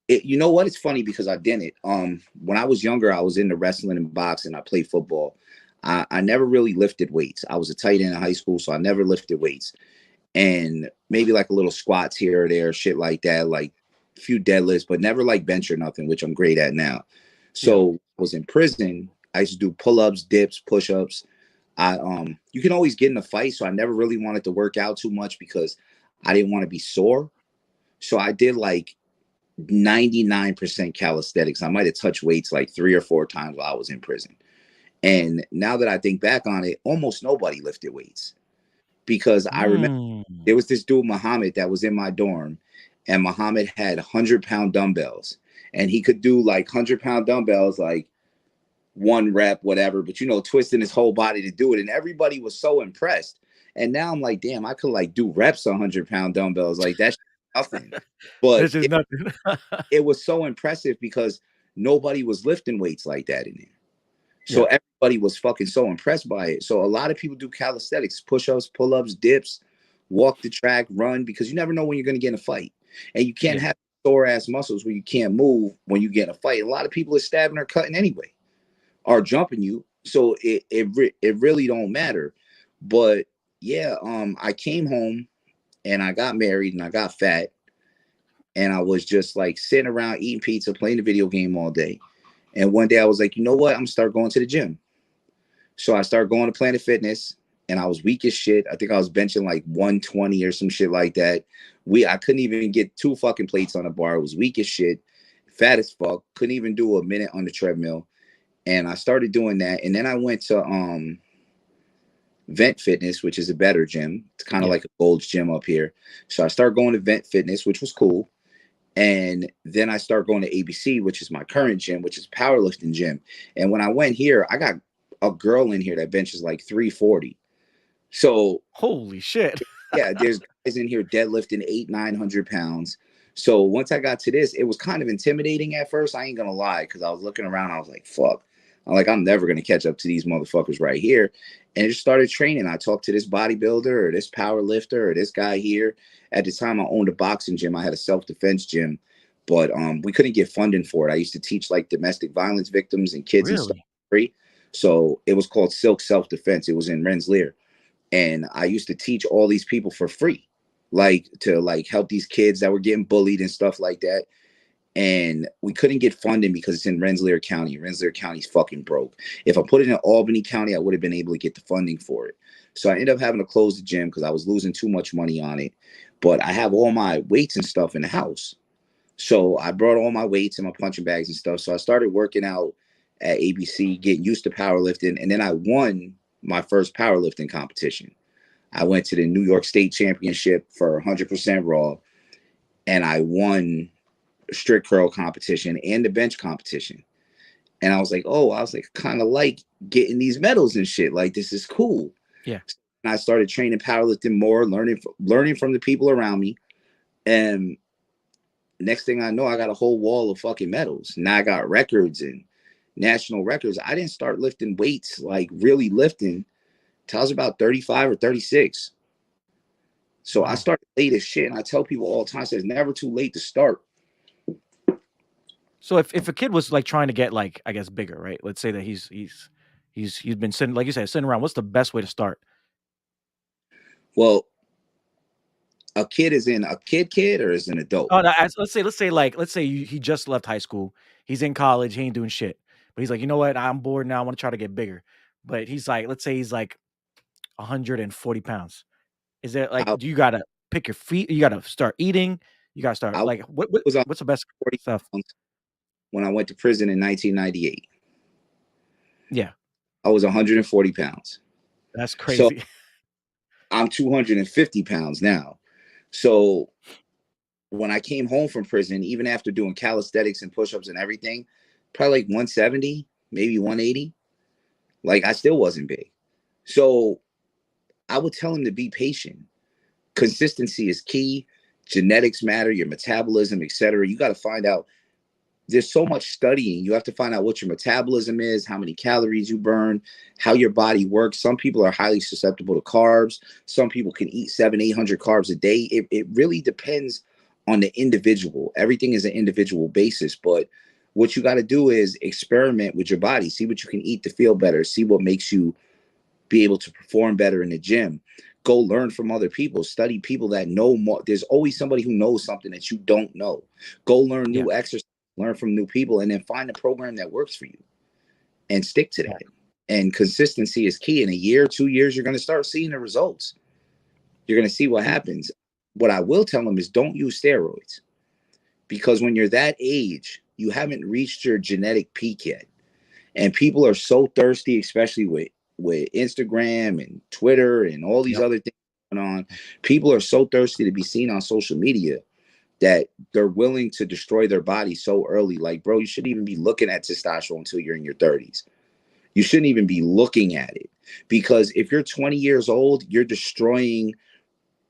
You know what? It's funny because I didn't. When I was younger, I was into wrestling and boxing. I played football. I never really lifted weights. I was a tight end in high school, so I never lifted weights. And maybe like a little squats here or there, shit like that, like a few deadlifts, but never like bench or nothing, which I'm great at now. Yeah. So I was in prison. I used to do pull-ups, dips, push-ups. You can always get in a fight, so I never really wanted to work out too much because I didn't want to be sore. So I did like 99% calisthenics. I might have touched weights like 3 or 4 times while I was in prison. And now that I think back on it, almost nobody lifted weights because I remember Mm. there was this dude, Muhammad, that was in my dorm, and Muhammad had 100-pound dumbbells, and he could do like 100-pound dumbbells, like one rep, whatever, but twisting his whole body to do it. And everybody was so impressed. And now I'm like, damn, I could like do reps on 100-pound dumbbells. Like that's nothing. But This is nothing. it was so impressive because nobody was lifting weights like that in there. So Yeah. everybody was fucking so impressed by it. So a lot of people do calisthenics, push-ups, pull-ups, dips, walk the track, run, because you never know when you're going to get in a fight. And you can't Yeah. have sore ass muscles where you can't move when you get in a fight. A lot of people are stabbing or cutting anyway, or jumping you. So it really don't matter. But yeah, I came home and I got married and I got fat and I was just like sitting around eating pizza, playing the video game all day. And one day I was like, you know what? I'm gonna start going to the gym. So I started going to Planet Fitness and I was weak as shit. I think I was benching like 120 or some shit like that. I couldn't even get 2 fucking plates on a bar. It was weak as shit, fat as fuck. Couldn't even do a minute on the treadmill. And I started doing that. And then I went to Vent Fitness, which is a better gym. It's kind of Yeah. like a Gold's gym up here. So I started going to Vent Fitness, which was cool. And then I started going to ABC, which is my current gym, which is powerlifting gym. And when I went here, I got a girl in here that benches like 340. So Holy shit. yeah, there's guys in here deadlifting 800-900 pounds. So once I got to this, it was kind of intimidating at first. I ain't gonna lie, because I was looking around, I was like, fuck. I'm never gonna catch up to these motherfuckers right here. And I just started training. I talked to this bodybuilder or this power lifter or this guy here. At the time I owned a boxing gym. I had a self-defense gym, but we couldn't get funding for it. I used to teach like domestic violence victims and kids and stuff Really? free. So it was called Silk Self-Defense. It was in Rensselaer. And I used to teach all these people for free, like to like help these kids that were getting bullied and stuff like that. and we couldn't get funding because it's in Rensselaer County. Rensselaer County's fucking broke. If I put it in Albany County, I would have been able to get the funding for it. So I ended up having to close the gym because I was losing too much money on it. But I have all my weights and stuff in the house. So I brought all my weights and my punching bags and stuff. So I started working out at ABC, getting used to powerlifting. And then I won my first powerlifting competition. I went to the New York State Championship for 100% raw. And I won strict curl competition and the bench competition. And I was like, kind of like getting these medals and shit. Like, this is cool. Yeah. And I started training powerlifting more, learning from the people around me. And next thing I know, I got a whole wall of fucking medals. Now I got records and national records. I didn't start lifting weights, like really lifting, till I was about 35 or 36. So I Wow. started late as shit. And I tell people all the time, it's never too late to start. So if a kid was like trying to get like, I guess, bigger, right? Let's say that he's been sitting, like you said, sitting around. What's the best way to start? Well, a kid is in a kid or is an adult? Oh, no, let's say he just left high school. He's in college. He ain't doing shit. But he's like, you know what? I'm bored now. I want to try to get bigger. But he's like, let's say he's like 140 pounds. Is there like, I, do you gotta pick your feet? You gotta start eating. You gotta start I like was on what's the best 40 stuff? pounds when I went to prison in 1998. Yeah, I was 140 pounds. that's So crazy. I'm 250 pounds now. So when I came home from prison, even after doing calisthenics and push-ups and everything, probably like 170, maybe 180. Like, I still wasn't big. So I would tell him to be patient. Consistency is key. Genetics matter, your metabolism, etc. You got to find out. There's so much studying. You have to find out what your metabolism is, how many calories you burn, how your body works. Some people are highly susceptible to carbs. Some people can eat 800 carbs a day. It really depends on the individual. Everything is an individual basis. But what you got to do is experiment with your body. See what you can eat to feel better. See what makes you be able to perform better in the gym. Go learn from other people. Study people that know more. There's always somebody who knows something that you don't know. Go learn Yeah, new exercise. Learn from new people, and then find a program that works for you and stick to yeah, that. And consistency is key. In a year, 2 years, you're going to start seeing the results. You're going to see what happens. What I will tell them is don't use steroids, because when you're that age, you haven't reached your genetic peak yet. And people are so thirsty, especially with Instagram and Twitter and all these yep. other things going on. People are so thirsty to be seen on social media that they're willing to destroy their body so early. Like, bro, you shouldn't even be looking at testosterone until you're in your 30s. You shouldn't even be looking at it, because if you're 20 years old, you're destroying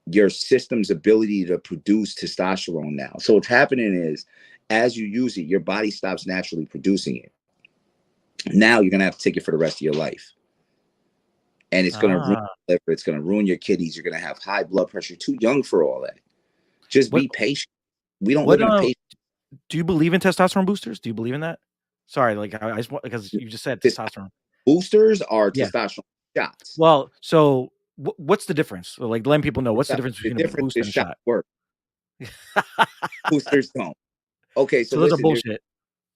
your system's ability to produce testosterone now. So what's happening is, as you use it, your body stops naturally producing it. Now you're going to have to take it for the rest of your life. And it's going to ruin Ah, your liver. It's going to ruin your kidneys. You're going to have high blood pressure. You're too young for all that. Just what be patient. We don't what live in a patient. do you believe in testosterone boosters? Do you believe in that? Sorry, like I just want, because you just said testosterone. Boosters are Yeah. testosterone shots. Well, so what's the difference? So, like, letting people know what's the difference The between a difference booster is and a shots shot. work. Boosters don't. Okay, so So those are listen, bullshit.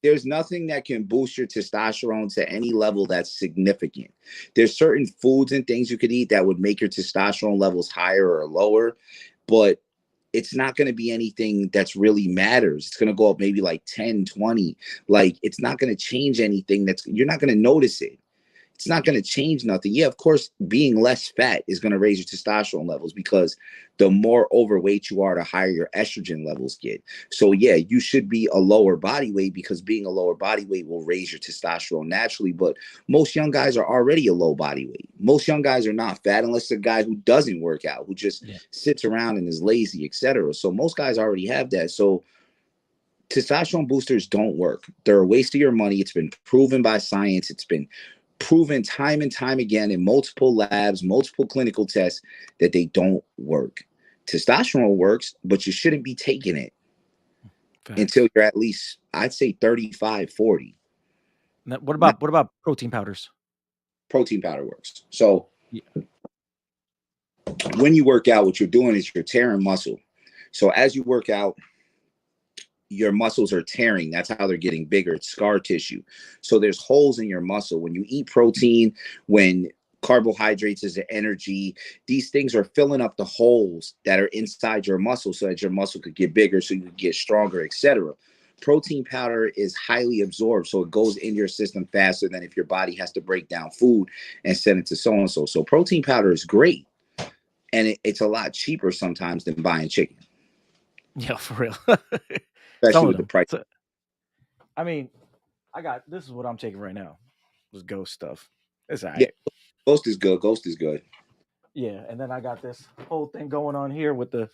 there's nothing that can boost your testosterone to any level that's significant. There's certain foods and things you could eat that would make your testosterone levels higher or lower, but it's not going to be anything that's really matters. It's going to go up maybe like 10, 20. Like, it's not going to change anything. You're not going to notice it. It's not going to change nothing. Yeah, of course, being less fat is going to raise your testosterone levels, because the more overweight you are, the higher your estrogen levels get. So yeah, you should be a lower body weight, because being a lower body weight will raise your testosterone naturally. But most young guys are already a low body weight. Most young guys are not fat, unless a guy who doesn't work out, who just Yeah. sits around and is lazy, etc. So most guys already have that. So testosterone boosters don't work. They're a waste of your money. It's been proven by science. It's been proven time and time again in multiple labs, multiple clinical tests, that they don't work. Testosterone works, but you shouldn't be taking it until Facts. you're at least, I'd say 35, 40. Now, Not what about protein powders? protein powder works. So Yeah. when you work out, what you're doing is you're tearing muscle. So as you work out, your muscles are tearing. That's how they're getting bigger. It's scar tissue. So there's holes in your muscle. When you eat protein, when carbohydrates is the energy, these things are filling up the holes that are inside your muscle so that your muscle could get bigger, so you could get stronger, etc. Protein powder is highly absorbed, so it goes in your system faster than if your body has to break down food and send it to so and so. So protein powder is great, and it's a lot cheaper sometimes than buying chicken. Yeah, for real. Some Especially of with the them. price. So, I mean, this is what I'm taking right now. This ghost stuff. It's all Yeah, right. Ghost is good. Ghost is good. Yeah, and then I got this whole thing going on here with this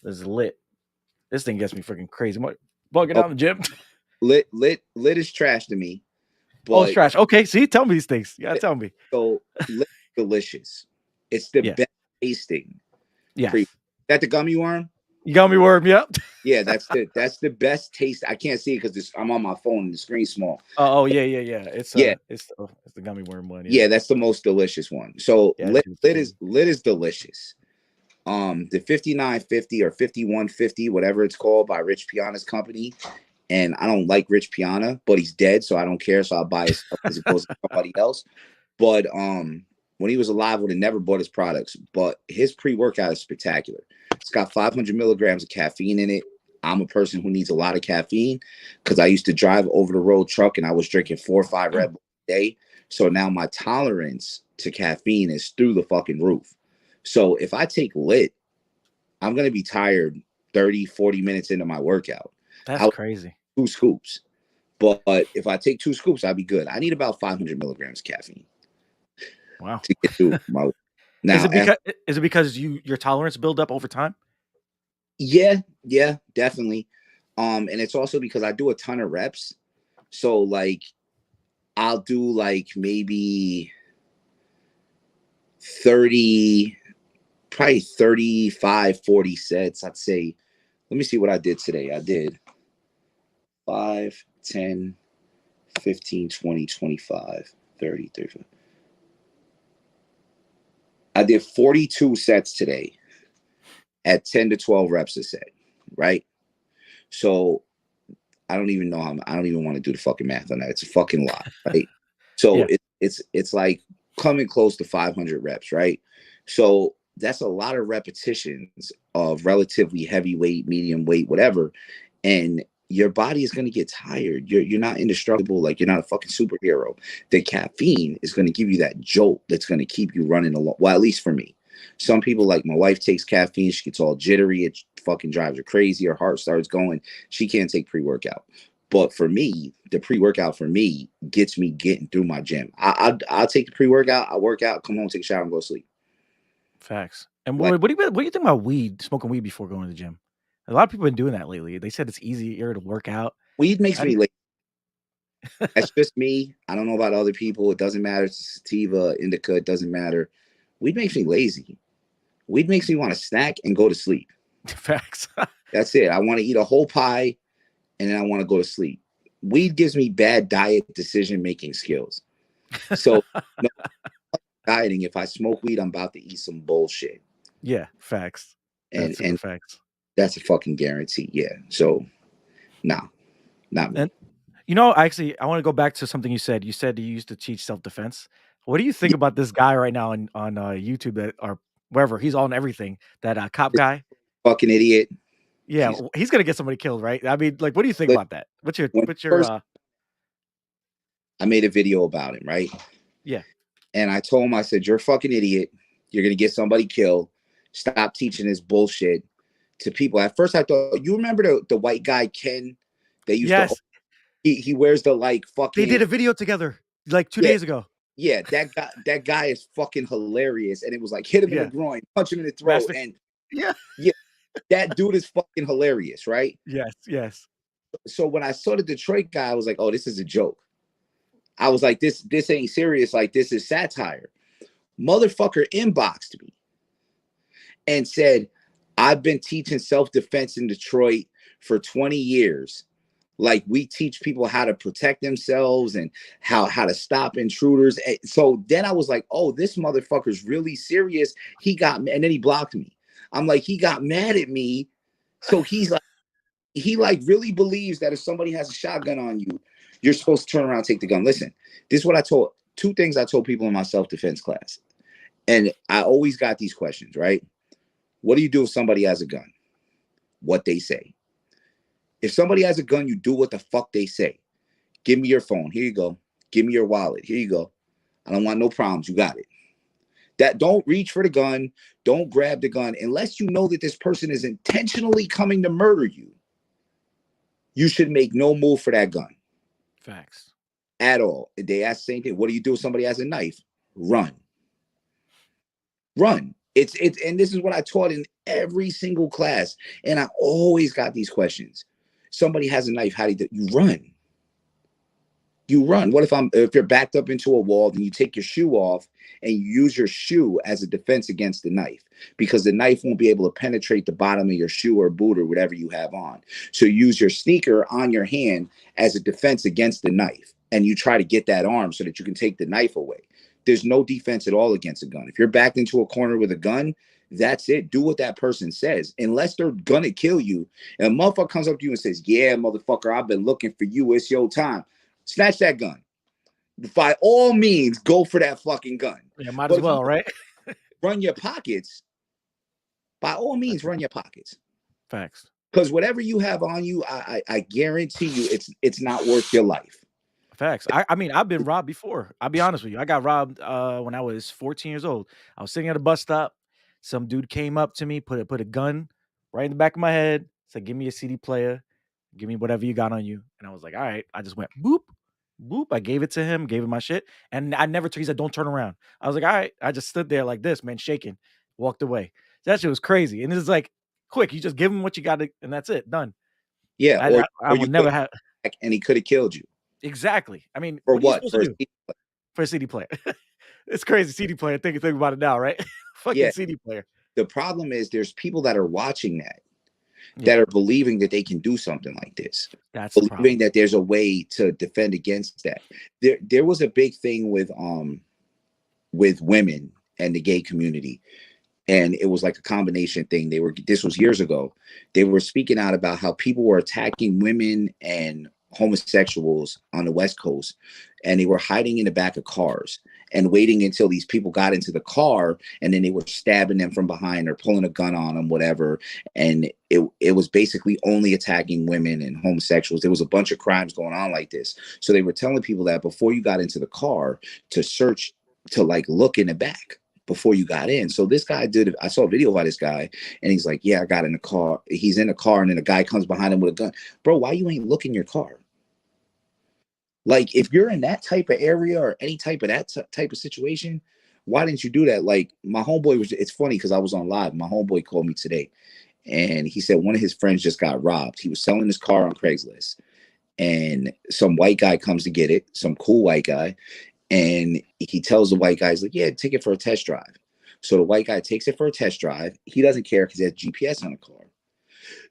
lit. This thing gets me freaking crazy. What bugging Oh, out in the gym? lit is trash to me, Oh, it's but trash. Okay, see, tell me these things. You gotta tell me. so lit is delicious. It's the Yeah. best tasting pre. Yes. That the gummy worm? You got me worm. Yep. Yeah, that's the best taste. I can't see it because I'm on my phone and the screen's small. Oh, yeah, yeah, yeah. Yeah, It's the gummy worm one. Yeah. yeah, that's the most delicious one. So Yeah, that shit's crazy. lit is delicious. The 5950 or 5150, whatever it's called, by Rich Piana's company. And I don't like Rich Piana, but he's dead, so I don't care. So I'll buy his stuff as opposed to somebody else. But when he was alive, I would have never bought his products. But his pre-workout is spectacular. It's got 500 milligrams of caffeine in it. I'm a person who needs a lot of caffeine because I used to drive over the road truck and I was drinking 4 or 5 Red Bulls a day. So now my tolerance to caffeine is through the fucking roof. So if I take lit, I'm going to be tired 30, 40 minutes into my workout. That's crazy. 2 scoops. But if I take 2 scoops, I'll be good. I need about 500 milligrams of caffeine Wow. to get through my. Is Now, it because your tolerance build up over time? yeah, definitely. And it's also because I do a ton of reps. So like I'll do like maybe 30, probably 35, 40 sets. I'd say, let me see what I did today. I did 5, 10, 15, 20, 25, 30, 35. I did 42 sets today at 10 to 12 reps a set, right? So I don't even know how, I don't even want to do the fucking math on that. It's a fucking lot, right? So Yeah. it's like coming close to 500 reps, right? So that's a lot of repetitions of relatively heavy weight, medium weight, whatever. And your body is going to get tired. You're not indestructible. Like, you're not a fucking superhero. The caffeine is going to give you that jolt that's going to keep you running along. Well, at least for me. Some people, like my wife, takes caffeine. She gets all jittery. It fucking drives her crazy. Her heart starts going. She can't take pre-workout. But for me, the pre-workout for me gets me getting through my gym. I'll take the pre-workout. I work out, come home, take a shower, and go to sleep. Facts. And Like, what do you think about smoking weed before going to the gym? A lot of people have been doing that lately. They said it's easier to work out. weed makes How do me you, lazy. That's just me. I don't know about other people. It doesn't matter. It's sativa, indica. It doesn't matter. Weed makes me lazy. Weed makes me want to snack and go to sleep. facts. That's it. I want to eat a whole pie and then I want to go to sleep. Weed gives me bad diet decision making skills. So, no dieting. If I smoke weed, I'm about to eat some bullshit. Yeah, facts. That's super And facts. that's a fucking guarantee. Yeah. So, nah, not And me. I want to go back to something you said. You said you used to teach self defense. What do you think Yeah, about this guy right now on YouTube that or wherever he's on everything? That cop this guy. fucking idiot. Yeah, He's he's gonna get somebody killed, right? I mean, like, what do you think But about that? What's your when what's your first I made a video about him, right? yeah. And I told him, I said, "You're a fucking idiot. You're gonna get somebody killed. Stop teaching this bullshit to people." At first, I thought, you remember the white guy Ken? They used to. Yes, He wears the like they fucking. did a video together like 2 Yeah, days ago. yeah. That guy is fucking hilarious. And it was like, hit him in the Yeah, groin, punch him in the throat, master. and Yeah. yeah, that dude is fucking hilarious, right? Yes, yes. So when I saw the Detroit guy, I was like, oh, this is a joke. I was like, this ain't serious. Like, this is satire. Motherfucker inboxed me and said, I've been teaching self-defense in Detroit for 20 years. Like, we teach people how to protect themselves and how to stop intruders. And so then I was like, oh, this motherfucker's really serious. And then he blocked me. I'm like, he got mad at me. So he's like, he like really believes that if somebody has a shotgun on you, you're supposed to turn around and take the gun. Listen, this is what I told, two things I told people in my self-defense class. And I always got these questions, right? What do you do if somebody has a gun? What they say. If somebody has a gun, you do what the fuck they say. Give me your phone. Here you go. Give me your wallet. Here you go. I don't want no problems. You got it. That don't reach for the gun. Don't grab the gun unless you know that this person is intentionally coming to murder you. You should make no move for that gun. Facts. At all. They ask the same thing. What do you do if somebody has a knife? Run. Run. It's and this is what I taught in every single class. And I always got these questions. Somebody has a knife. How do you do? You run. You run. What if you're backed up into a wall and you take your shoe off and you use your shoe as a defense against the knife, because the knife won't be able to penetrate the bottom of your shoe or boot or whatever you have on. So you use your sneaker on your hand as a defense against the knife, and you try to get that arm so that you can take the knife away. There's no defense at all against a gun. If you're backed into a corner with a gun, that's it. Do what that person says, unless they're gonna kill you. And a motherfucker comes up to you and says, "Yeah, motherfucker, I've been looking for you. It's your time." Snatch that gun. By all means, go for that fucking gun. Yeah, might But as if you well, right? run your pockets, by all means, run your pockets. Facts. Because whatever you have on you, I guarantee you, it's not worth your life. Facts. I mean, I've been robbed before. I'll be honest with you. I got robbed when I was 14 years old. I was sitting at a bus stop. Some dude came up to me, put a gun right in the back of my head, said, "Give me a CD player, give me whatever you got on you." And I was like, "All right." I just went boop, boop. I gave it to him, gave him my shit, and I never. He said, "Don't turn around." I was like, "All right." I just stood there like this, man, shaking, walked away. That shit was crazy, and it's like quick. You just give him what you got, and that's it, done. Yeah, I or will you never could have and he could have killed you. exactly. I mean, For what are you what? supposed to do? For a CD player. It's crazy, CD player. Think about it now, right? Fucking Yeah. CD player. The problem is there's people that are watching that Yeah, are believing that they can do something like this, that's the believing problem. that there's a way to defend against that. There was a big thing with women and the gay community, and it was like a combination thing. This was years ago. They were speaking out about how people were attacking women and homosexuals on the West Coast, and they were hiding in the back of cars and waiting until these people got into the car, and then they were stabbing them from behind or pulling a gun on them, whatever. And it was basically only attacking women and homosexuals. There was a bunch of crimes going on like this. So they were telling people that before you got into the car, to search, to like look in the back before you got in. So this guy did. I saw a video about this guy, and he's like, "Yeah, I got in the car." He's in the car, and then a guy comes behind him with a gun. Bro, why you ain't looking your car? Like, if you're in that type of area or any type of type of situation, why didn't you do that? Like, my homeboy was. It's funny because I was on live. My homeboy called me today, and he said one of his friends just got robbed. He was selling his car on Craigslist, and some white guy comes to get it. Some cool white guy. And he tells the white guy, he's like, "Yeah, take it for a test drive." So the white guy takes it for a test drive. He doesn't care because he has GPS on the car.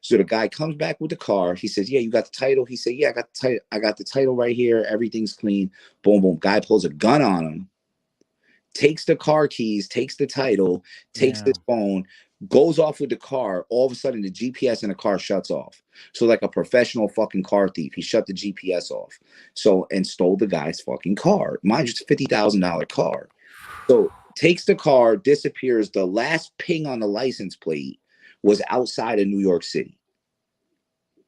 So the guy comes back with the car. He says, "Yeah, you got the title?" He said, "Yeah, I got the title. I got the title right here. Everything's clean." Boom, boom. Guy pulls a gun on him, takes the car keys, takes the title, takes Yeah. his phone, goes off with the car. All of a sudden, the GPS in the car shuts off. So, like a professional fucking car thief, he shut the GPS off. So, and stole the guy's fucking car. Mind you, it's a $50,000 car. So, takes the car, disappears. The last ping on the license plate was outside of New York City.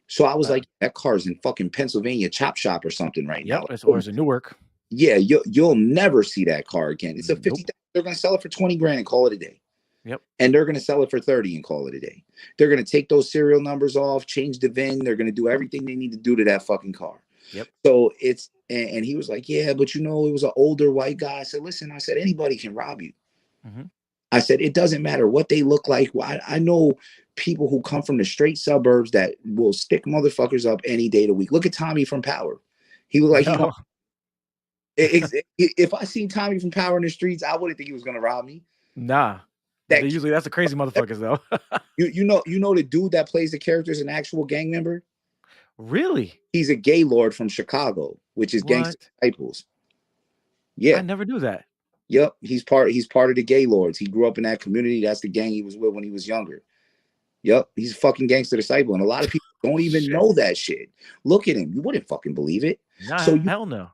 So I was Wow. like, that car's in fucking Pennsylvania Chop Shop or something right Yep. now. Or is it Newark? Yeah, you'll never see that car again. It's a 50. Nope. They're gonna sell it for 20 grand and call it a day. Yep. And they're gonna sell it for 30 and call it a day. They're gonna take those serial numbers off, change the VIN. They're gonna do everything they need to do to that fucking car. Yep. So it's and he was like, "Yeah, but you know, it was an older white guy." I said, "Listen," I said, "anybody can rob you." Hmm. I said, "It doesn't matter what they look like." I know people who come from the straight suburbs that will stick motherfuckers up any day of the week. Look at Tommy from Power. He was like, Yo, if I seen Tommy from Power in the streets, I wouldn't think he was gonna rob me. nah. That Usually that's the crazy motherfuckers though. you know the dude that plays the character is an actual gang member. Really? He's a gay lord from Chicago, which is Gangster What? Disciples. I Yeah, never knew that. yep. He's part of the gay lords. He grew up in that community. That's the gang he was with when he was younger. Yep, he's a fucking gangster disciple, and a lot of people don't even Shit. know that shit. Look at him; you wouldn't fucking believe it. So Nah, hell no.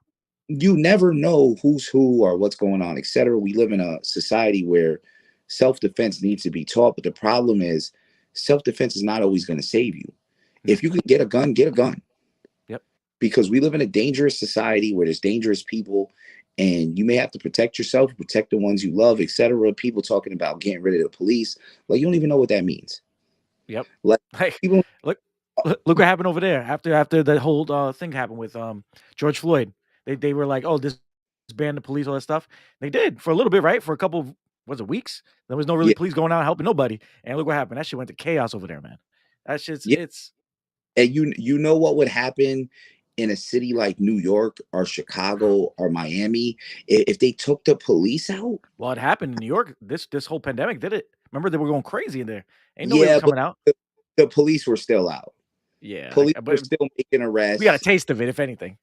you never know who's who or what's going on, etc. We live in a society where self-defense needs to be taught, but the problem is self-defense is not always going to save you. No. If you can get a gun, get a gun. Yep. Because we live in a dangerous society where there's dangerous people, and you may have to protect yourself, protect the ones you love, etc. People talking about getting rid of the police, like you don't even know what that means. Yep. Like Hey, people, look what happened over there after the whole thing happened with George Floyd. They were like, oh, this ban the police, all that stuff. They did for a little bit, right? For a couple of, was it weeks? There was no really yeah, police going out helping nobody. And look what happened. That shit went to chaos over there, man. That shit's yeah, it's and you know what would happen in a city like New York or Chicago or Miami if they took the police out? well, it happened in New York. This whole pandemic did it. Remember they were going crazy in there. Ain't nobody was Yeah, but coming out. the police were still out. Yeah, Police were but still making we got a arrests. taste of it, if anything.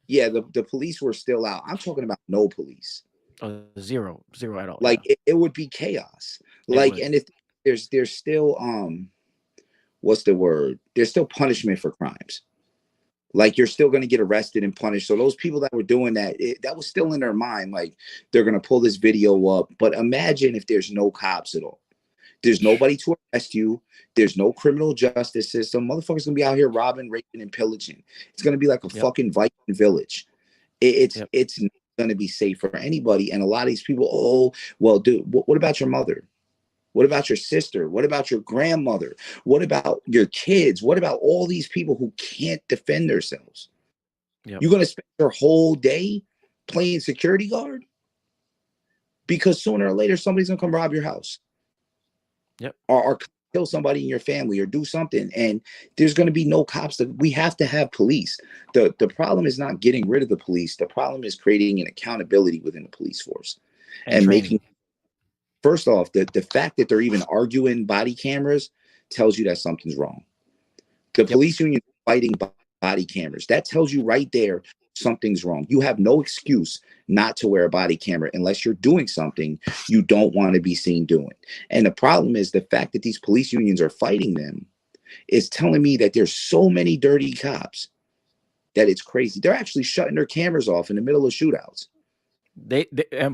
Yeah, the police were still out. I'm talking about no police. Zero at all. Like Yeah, it would be chaos. it Like, would. and if there's still what's the word? There's still punishment for crimes. Like you're still going to get arrested and punished. So those people that were doing that, that was still in their mind. Like they're going to pull this video up. But imagine if there's no cops at all. There's nobody to arrest you. There's no criminal justice system. Motherfuckers gonna be out here robbing, raping, and pillaging. It's gonna be like a Yep. fucking Viking village. It's Yep. it's not gonna be safe for anybody. And a lot of these people, oh well, dude, what about your mother? What about your sister? What about your grandmother? What about your kids? What about all these people who can't defend themselves? Yep. You're gonna spend your whole day playing security guard because sooner or later somebody's gonna come rob your house. Yep. Or kill somebody in your family or do something, and there's going to be no cops. We have to have police. The problem is not getting rid of the police. The problem is creating an accountability within the police force And and training. making, first off, the fact that they're even arguing body cameras tells you that something's wrong. The police union fighting body cameras, that tells you right there something's wrong. You have no excuse not to wear a body camera unless you're doing something you don't want to be seen doing. And the problem is the fact that these police unions are fighting them is telling me that there's so many dirty cops that it's crazy. They're actually shutting their cameras off in the middle of shootouts. They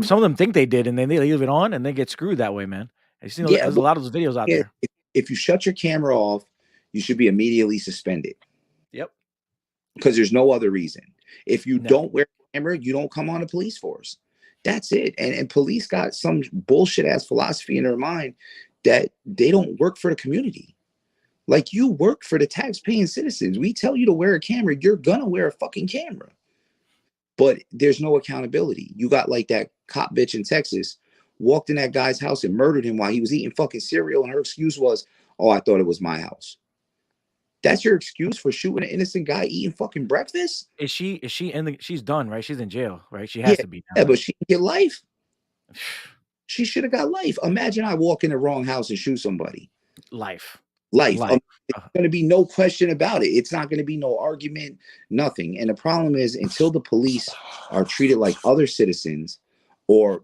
some of them think they did, and then they leave it on, and they get screwed that way, man. You see, Yeah, there's a but lot of those videos out there. if you shut your camera off, you should be immediately suspended. Yep. Because there's no other reason. If you No. don't wear a camera, you don't come on the police force. That's it. And police got some bullshit ass philosophy in their mind that they don't work for the community. Like you work for the tax-paying citizens. We tell you to wear a camera, you're gonna wear a fucking camera. But there's no accountability. You got like that cop bitch in Texas walked in that guy's house and murdered him while he was eating fucking cereal, and her excuse was, "Oh, I thought it was my house." That's your excuse for shooting an innocent guy eating fucking breakfast? Is she in the? She's done, right? She's in jail, right? She Yeah, has to be now, yeah, right? but she didn't get life. She should have got life. Imagine I walk in the wrong house and shoot somebody. Life. Life. Life. There's going to be no question about it. It's not going to be no argument, nothing. And the problem is until the police are treated like other citizens, or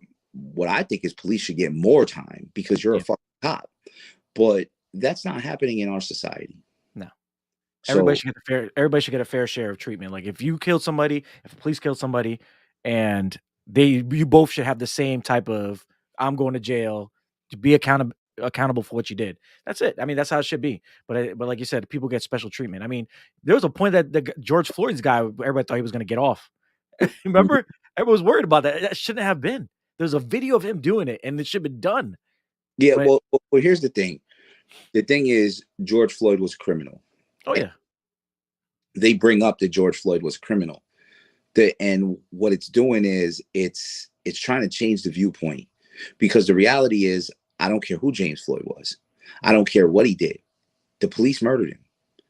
what I think is police should get more time because you're a fucking cop. But that's not happening in our society. No. So Everybody should get a fair share of treatment. Like if you killed somebody, if the police killed somebody, and you both should have the same type of I'm going to jail to be accountable for what you did. That's it. I mean, that's how it should be. But like you said, people get special treatment. I mean, there was a point that the George Floyd's guy, everybody thought he was going to get off. Remember, everyone was worried about that. That shouldn't have been. There's a video of him doing it, and it should have been done. yeah, But well, here's the thing. The thing is, George Floyd was criminal. oh yeah, They bring up that George Floyd was criminal. And what it's doing is it's trying to change the viewpoint, because the reality is I don't care who James Floyd was. I don't care what he did. The police murdered him.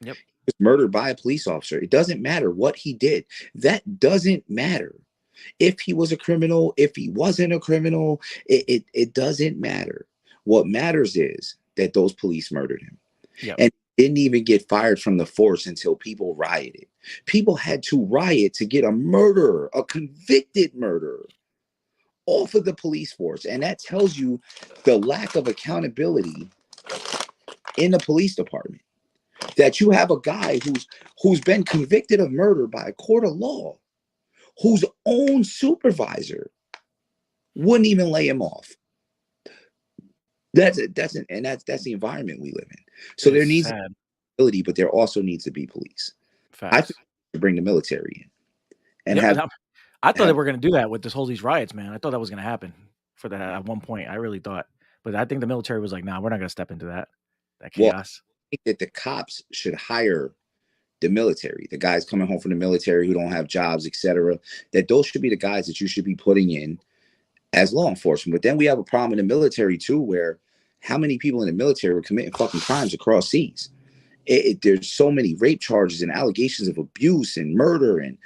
Yep. He was murdered by a police officer. It doesn't matter what he did. That doesn't matter. If he was a criminal, if he wasn't a criminal, it doesn't matter. What matters is that those police murdered him. Yep. And didn't even get fired from the force until people rioted. People had to riot to get a murderer, a convicted murderer, off of the police force. And that tells you the lack of accountability in the police department. That you have a guy who's been convicted of murder by a court of law, whose own supervisor wouldn't even lay him off. That's the environment we live in. So It's there needs sad. ability, but there also needs to be police. Facts. I think to bring the military in and I thought they were going to do that with these riots, man. I thought that was going to happen for that at one point. I really thought, but I think the military was like, "Nah, we're not going to step into that chaos." I think that the cops should hire the military, the guys coming home from the military who don't have jobs, etc. That those should be the guys that you should be putting in as law enforcement. But then we have a problem in the military too, where how many people in the military are committing fucking crimes across seas? There's so many rape charges and allegations of abuse and murder and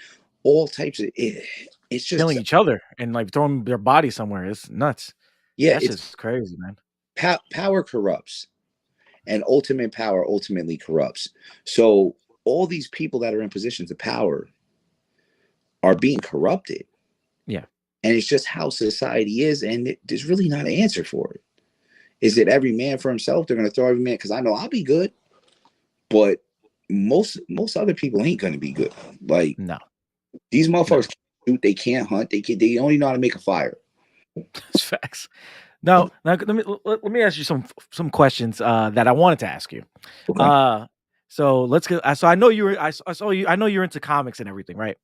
all types of it's just killing each other and like throwing their body somewhere. It's nuts. Yeah, that's just crazy, man. Power corrupts, and ultimate power ultimately corrupts. So all these people that are in positions of power are being corrupted. Yeah. And it's just how society is, and there's really not an answer for it. Is it every man for himself? They're going to throw every man, because I know I'll be good, but most other people ain't going to be good. Like, no, these motherfuckers can't shoot, they can't hunt, they only know how to make a fire. That's facts. Now let me ask you some questions that I wanted to ask you. Okay. So let's get. So I know you were. I saw you. I know you're into comics and everything, right?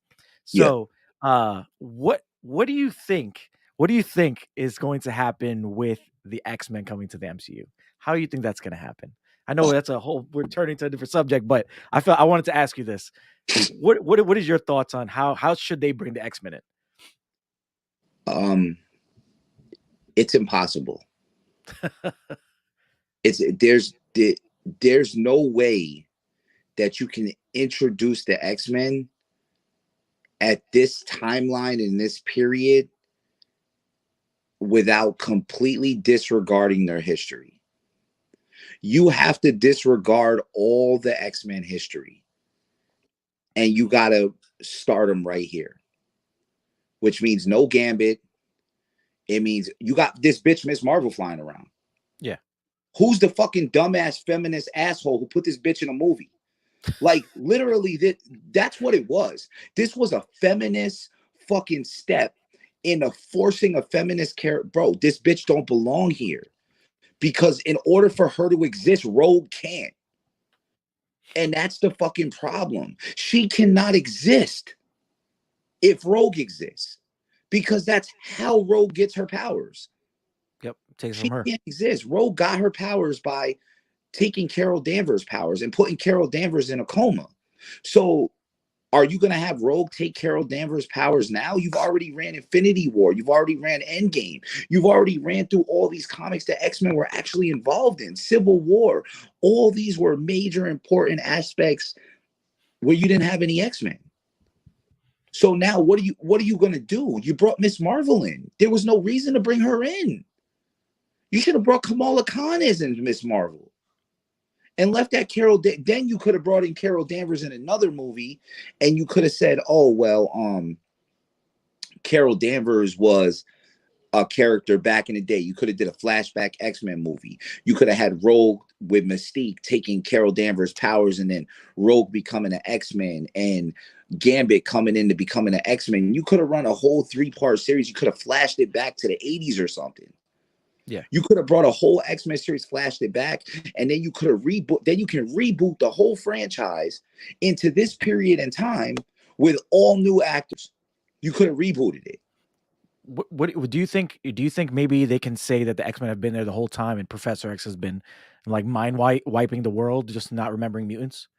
So, what do you think? What do you think is going to happen with the X-Men coming to the MCU? How do you think that's going to happen? I know that's a whole. We're turning to a different subject, but I wanted to ask you this. What is your thoughts on how should they bring the X-Men in? It's impossible. There's no way that you can introduce the X-Men at this timeline in this period without completely disregarding their history. You have to disregard all the X-Men history, and you got to start them right here, which means no Gambit. It means you got this bitch Miss Marvel flying around. Yeah. Who's the fucking dumbass feminist asshole who put this bitch in a movie? Like, literally, that's what it was. This was a feminist fucking step in forcing a feminist character. Bro, this bitch don't belong here. Because in order for her to exist, Rogue can't. And that's the fucking problem. She cannot exist if Rogue exists. Because that's how Rogue gets her powers. Yep, takes she from her. Can't exist. Rogue got her powers by taking Carol Danvers' powers and putting Carol Danvers in a coma. So are you going to have Rogue take Carol Danvers' powers now? You've already ran Infinity War. You've already ran Endgame. You've already ran through all these comics that X-Men were actually involved in. Civil War. All these were major important aspects where you didn't have any X-Men. So now what are you going to do? You brought Miss Marvel in. There was no reason to bring her in. You should have brought Kamala Khan as in Miss Marvel. And left that Carol. Then you could have brought in Carol Danvers in another movie, and you could have said, "Oh well, Carol Danvers was a character back in the day." You could have did a flashback X-Men movie. You could have had Rogue with Mystique taking Carol Danvers' powers, and then Rogue becoming an X-Men, and Gambit coming into becoming an X-Men. You could have run a whole 3-part series. You could have flashed it back to the 80s or something. Yeah. You could have brought a whole X-Men series, flashed it back, and then you could have then you can reboot the whole franchise into this period in time with all new actors. You could have rebooted it. What do you think? Do you think maybe they can say that the X-Men have been there the whole time and Professor X has been like mind wiping the world, just not remembering mutants?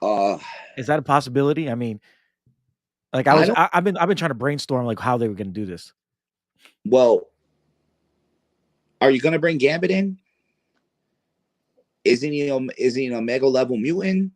Is that a possibility? I mean, like I've been trying to brainstorm like how they were going to do this. Well, are you going to bring Gambit in? Isn't he an Omega level mutant?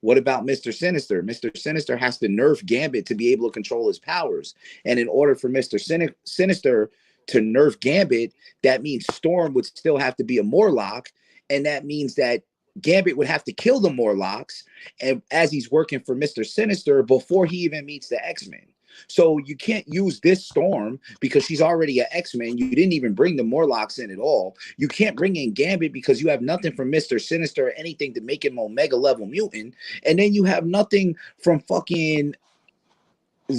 What about Mr. Sinister? Mr. Sinister has to nerf Gambit to be able to control his powers. And in order for Mr. Sinister to nerf Gambit, that means Storm would still have to be a Morlock. And that means that Gambit would have to kill the Morlocks, and as he's working for Mr. Sinister before he even meets the X-Men. So you can't use this Storm because she's already an X-Men. You didn't even bring the Morlocks in at all. You can't bring in Gambit because you have nothing from Mr. Sinister or anything to make him Omega level mutant. And then you have nothing from fucking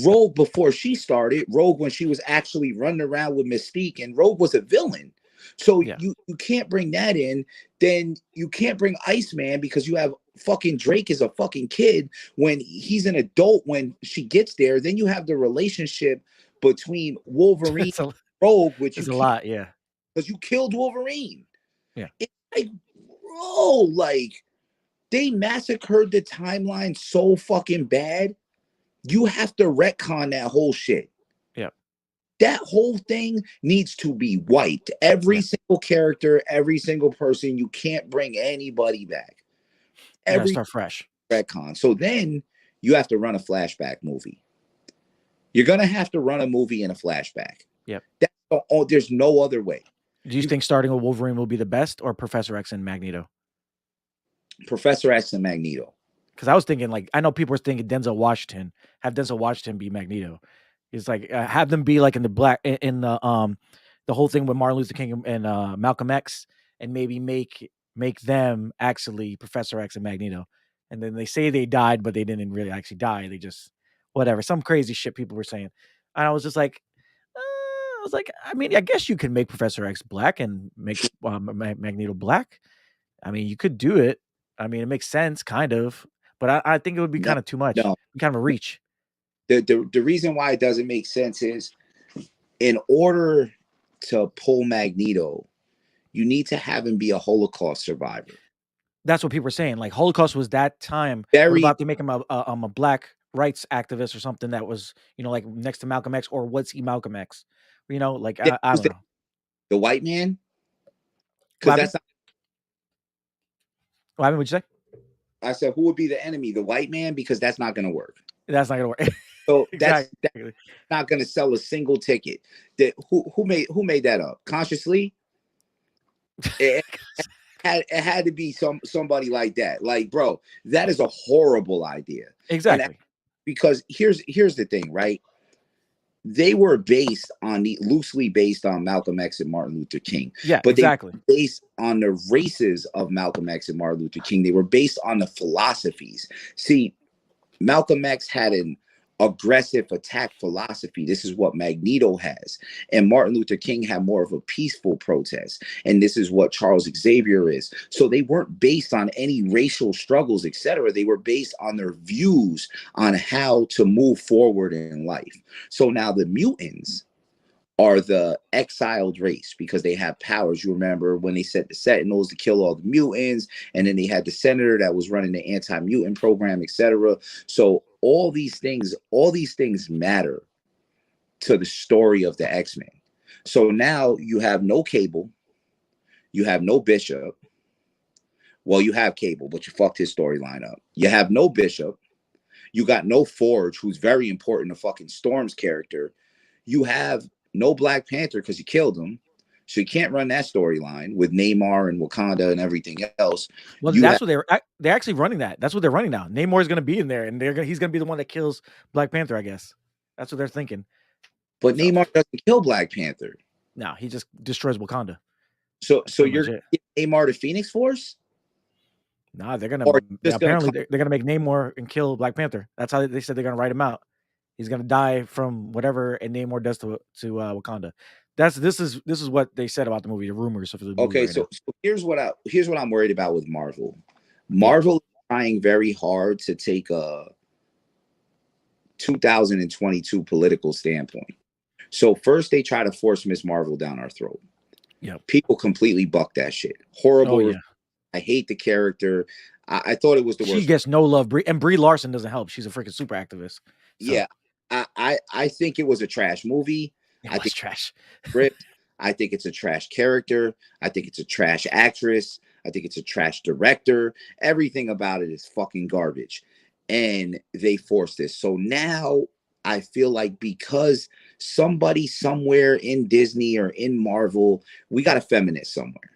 Rogue before she started. Rogue when she was actually running around with Mystique, and Rogue was a villain. So Yeah. you can't bring that in. Then you can't bring Iceman because you have fucking Drake is a fucking kid when he's an adult when she gets there. Then you have the relationship between Wolverine It's and a, Rogue, which you it's a can't lot. Yeah. because you killed Wolverine. Yeah. It's like, bro, like they massacred the timeline so fucking bad. You have to retcon that whole shit. Yeah. That whole thing needs to be wiped. Every Yeah. single character, every single person. You can't bring anybody back. You gotta Every start fresh. retcon. So then you have to run a flashback movie. You're gonna have to run a movie in a flashback. Yep. There's no other way. Do you think starting with Wolverine will be the best, or Professor X and Magneto? Professor X and Magneto. Because I was thinking, like, I know people were thinking Denzel Washington, have Denzel Washington be Magneto. It's like have them be like in the whole thing with Martin Luther King and Malcolm X, and maybe make them actually Professor X and Magneto. And then they say they died, but they didn't really actually die. They just whatever, some crazy shit people were saying. And I was just like, I mean, I guess you can make Professor X black and make Magneto black. I mean, you could do it. I mean, it makes sense, kind of, but I think it would be No, kind of too much, no. kind of a reach. The reason why it doesn't make sense is in order to pull Magneto, you need to have him be a Holocaust survivor. That's what people were saying. Like Holocaust was that time. What Very about they make him a black rights activist or something that was like next to Malcolm X, or was he Malcolm X? Like I who's don't know. the white man, What because happened? that's not, What happened? What'd you say? I said who would be the enemy, the white man, because that's not going to work. That's not gonna work. So that's Exactly. not going to sell a single ticket. That who made that up consciously? It had to be somebody like that. Like, bro, that is a horrible idea. And Exactly. because here's the thing, right? They were loosely based on Malcolm X and Martin Luther King, Yeah. but they Exactly. were based on the races of Malcolm X and Martin Luther King. They were based on the philosophies. See, Malcolm X had an aggressive attack philosophy. This is what Magneto has. And Martin Luther King had more of a peaceful protest. And this is what Charles Xavier is. So they weren't based on any racial struggles, etc. They were based on their views on how to move forward in life. So now the mutants are the exiled race because they have powers. You remember when they sent the Sentinels to kill all the mutants, and then they had the senator that was running the anti-mutant program, etc. So all these things matter to the story of the X-Men. So now you have no Cable, you have no Bishop. Well, you have Cable, but you fucked his storyline up. You have no Bishop. You got no Forge, who's very important to fucking Storm's character. You have no Black Panther because you killed him. So you can't run that storyline with Namor and Wakanda and everything else. Well, You have, that's what they're actually running that. That's what they're running now. Namor is going to be in there, and he's going to be the one that kills Black Panther. I guess that's what they're thinking. but So Namor doesn't kill Black Panther. no, he just destroys Wakanda. So That's so pretty you're much it. Namor to Phoenix Force? Nah, they're gonna. Or just gonna Apparently, come, they're gonna make Namor and kill Black Panther. That's how they said they're gonna write him out. He's gonna die from whatever and Namor does to Wakanda. This is what they said about the movie. The rumors of the movie okay, right now. so here's what I'm worried about with Marvel. Yeah. Marvel is trying very hard to take a 2022 political standpoint. So first they try to force Miss Marvel down our throat. Yep. People completely buck that shit. Oh Horrible. yeah. I hate the character. I thought it was the She worst. gets no love. And Brie Larson doesn't help. She's a freaking super activist. So Yeah, I think it was a trash movie. it I was think trash. script. I think it's a trash character. I think it's a trash actress. I think it's a trash director. Everything about it is fucking garbage. And they forced this. So now I feel like because somebody somewhere in Disney or in Marvel, we got a feminist somewhere.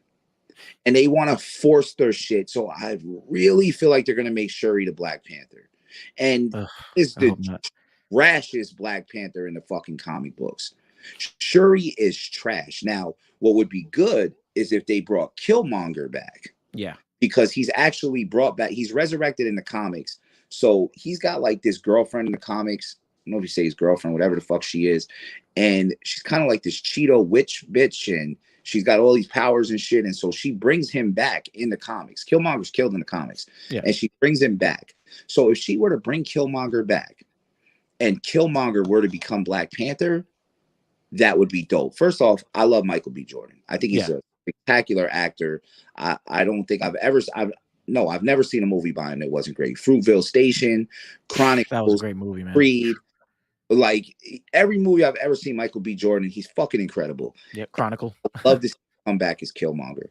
And they want to force their shit. So I really feel like they're going to make Shuri the Black Panther. And Ugh, is I the hope not. trashes Black Panther in the fucking comic books. Shuri is trash. Now, what would be good is if they brought Killmonger back. Yeah. Because he's actually brought back, he's resurrected in the comics. So he's got like this girlfriend in the comics. I don't know if you say his girlfriend, whatever the fuck she is. And she's kind of like this Cheeto witch bitch. And she's got all these powers and shit. And so she brings him back in the comics. Killmonger's killed in the comics. Yeah. And she brings him back. So if she were to bring Killmonger back and Killmonger were to become Black Panther, that would be dope. First off, I love Michael B. Jordan. I think he's a spectacular actor. I don't think I've never seen a movie by him that wasn't great. Fruitvale Station, Chronicles, that was a great movie, man. Creed. Like every movie I've ever seen Michael B. Jordan, he's fucking incredible. Yeah, Chronicle. I love to see him come back as Killmonger.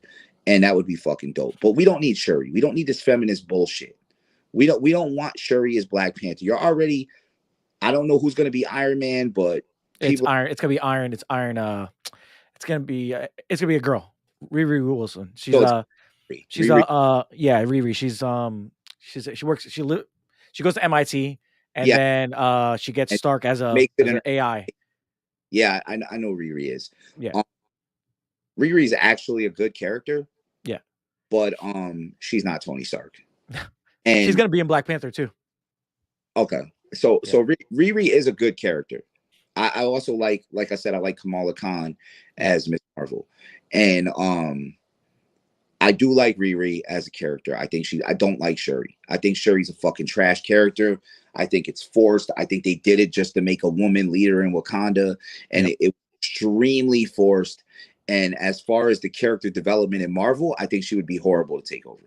And that would be fucking dope. But we don't need Shuri. We don't need this feminist bullshit. We don't want Shuri as Black Panther. You're already, I don't know who's gonna be Iron Man, but it's Iron. It's gonna be Iron. It's Iron. It's gonna be a girl. Riri Wilson. She's Riri. Riri. She works. She goes to MIT, and then she gets Stark as an AI. Yeah, I know Riri is. Yeah. Riri is actually a good character. Yeah. But she's not Tony Stark. And she's gonna be in Black Panther too. Okay. So Riri is a good character. I also like I said, I like Kamala Khan as Miss Marvel. And I do like Riri as a character. I don't like Shuri. I think Shuri's a fucking trash character. I think it's forced. I think they did it just to make a woman leader in Wakanda, and it was extremely forced. And as far as the character development in Marvel, I think she would be horrible to take over.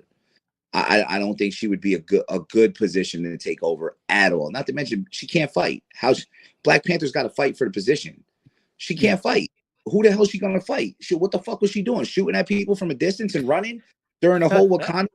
I don't think she would be a good position to take over at all. Not to mention she can't fight. Black Panther's got to fight for the position. She can't fight. Who the hell is she gonna fight? What the fuck was she doing? Shooting at people from a distance and running during the whole Wakanda?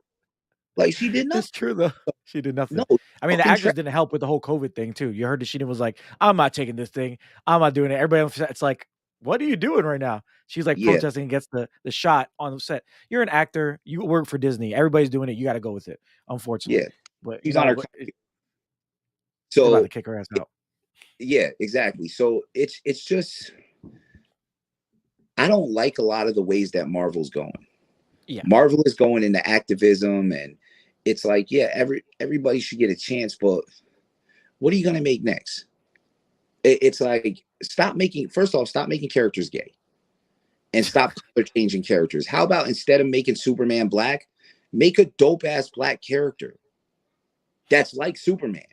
Like she did nothing. That's true though. She did nothing. No, I mean the actress didn't help with the whole COVID thing too. You heard that she was like, "I'm not taking this thing. I'm not doing it." Everybody else, it's like, what are you doing right now? She's like protesting against the shot on the set. You're an actor. You work for Disney. Everybody's doing it. You got to go with it. Unfortunately, but she's on her. So about to kick her ass out. Yeah, exactly. So it's just I don't like a lot of the ways that Marvel's going. Yeah, Marvel is going into activism, and it's like, everybody should get a chance, but what are you gonna make next? It's like stop making characters gay, and stop color changing characters. How about instead of making Superman black, make a dope ass black character that's like Superman.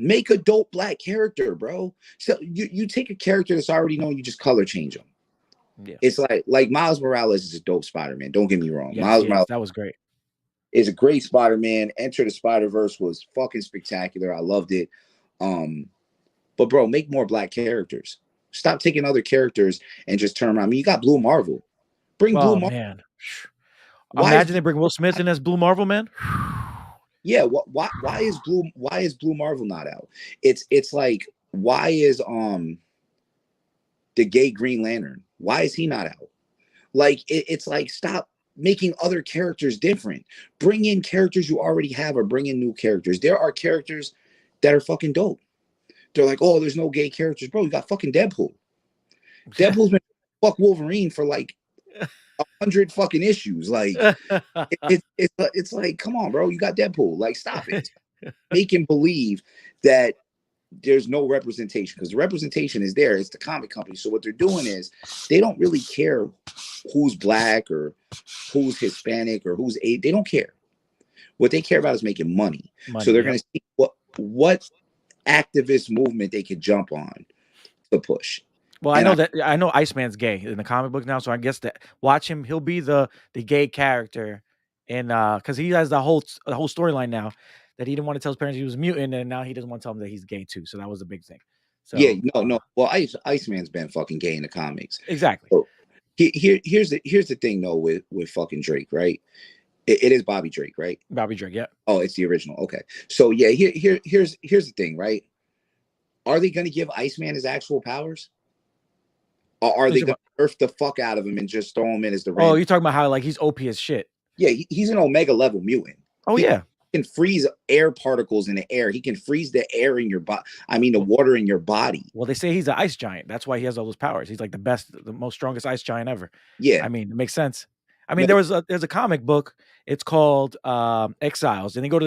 Make a dope black character, bro. So you take a character that's already known, you just color change them. Yeah. It's like Miles Morales is a dope Spider-Man. Don't get me wrong. Miles Morales, that was great. Is a great Spider-Man. Enter the Spider-Verse was fucking spectacular. I loved it. But bro, make more black characters. Stop taking other characters and just turn around. I mean, you got Blue Marvel. Bring Blue Marvel. Man. Imagine they bring Will Smith in as Blue Marvel, man. Yeah, why is Blue Marvel not out? It's like, why is the gay Green Lantern? Why is he not out? Like it's like, stop making other characters different. Bring in characters you already have, or bring in new characters. There are characters that are fucking dope. They're like, oh, there's no gay characters, bro. You got fucking Deadpool. Deadpool's been fuck Wolverine for like 100 fucking issues. Like it's like, come on, bro. You got Deadpool. Like, stop it. Make him believe that there's no representation, because the representation is there. It's the comic company. So what they're doing is they don't really care who's black or who's Hispanic or who's they don't care. What they care about is making money. So they're going to see what activist movement they could jump on to push. Well, I know Iceman's gay in the comic book now, so I guess that watch him. He'll be the gay character, and because he has the whole storyline now that he didn't want to tell his parents he was mutant, and now he doesn't want to tell them that he's gay too. So that was a big thing. So, yeah, no. Well, Iceman's been fucking gay in the comics. Exactly. So, here's the thing though with fucking Drake, right? It is Bobby Drake, right? Bobby Drake, yeah. Oh, it's the original. Okay. So yeah, here's the thing, right? Are they going to give Iceman his actual powers? Or are they going to nerf the fuck out of him and just throw him in as the random? Oh, you're talking about how like he's OP as shit. Yeah, he's an Omega level mutant. Oh, yeah. can freeze air particles in the air. He can freeze the air in your body. I mean, the water in your body. Well, they say he's an ice giant. That's why he has all those powers. He's like the most strongest ice giant ever. Yeah. I mean, it makes sense. I mean, No, there's a comic book. It's called Exiles, and they go to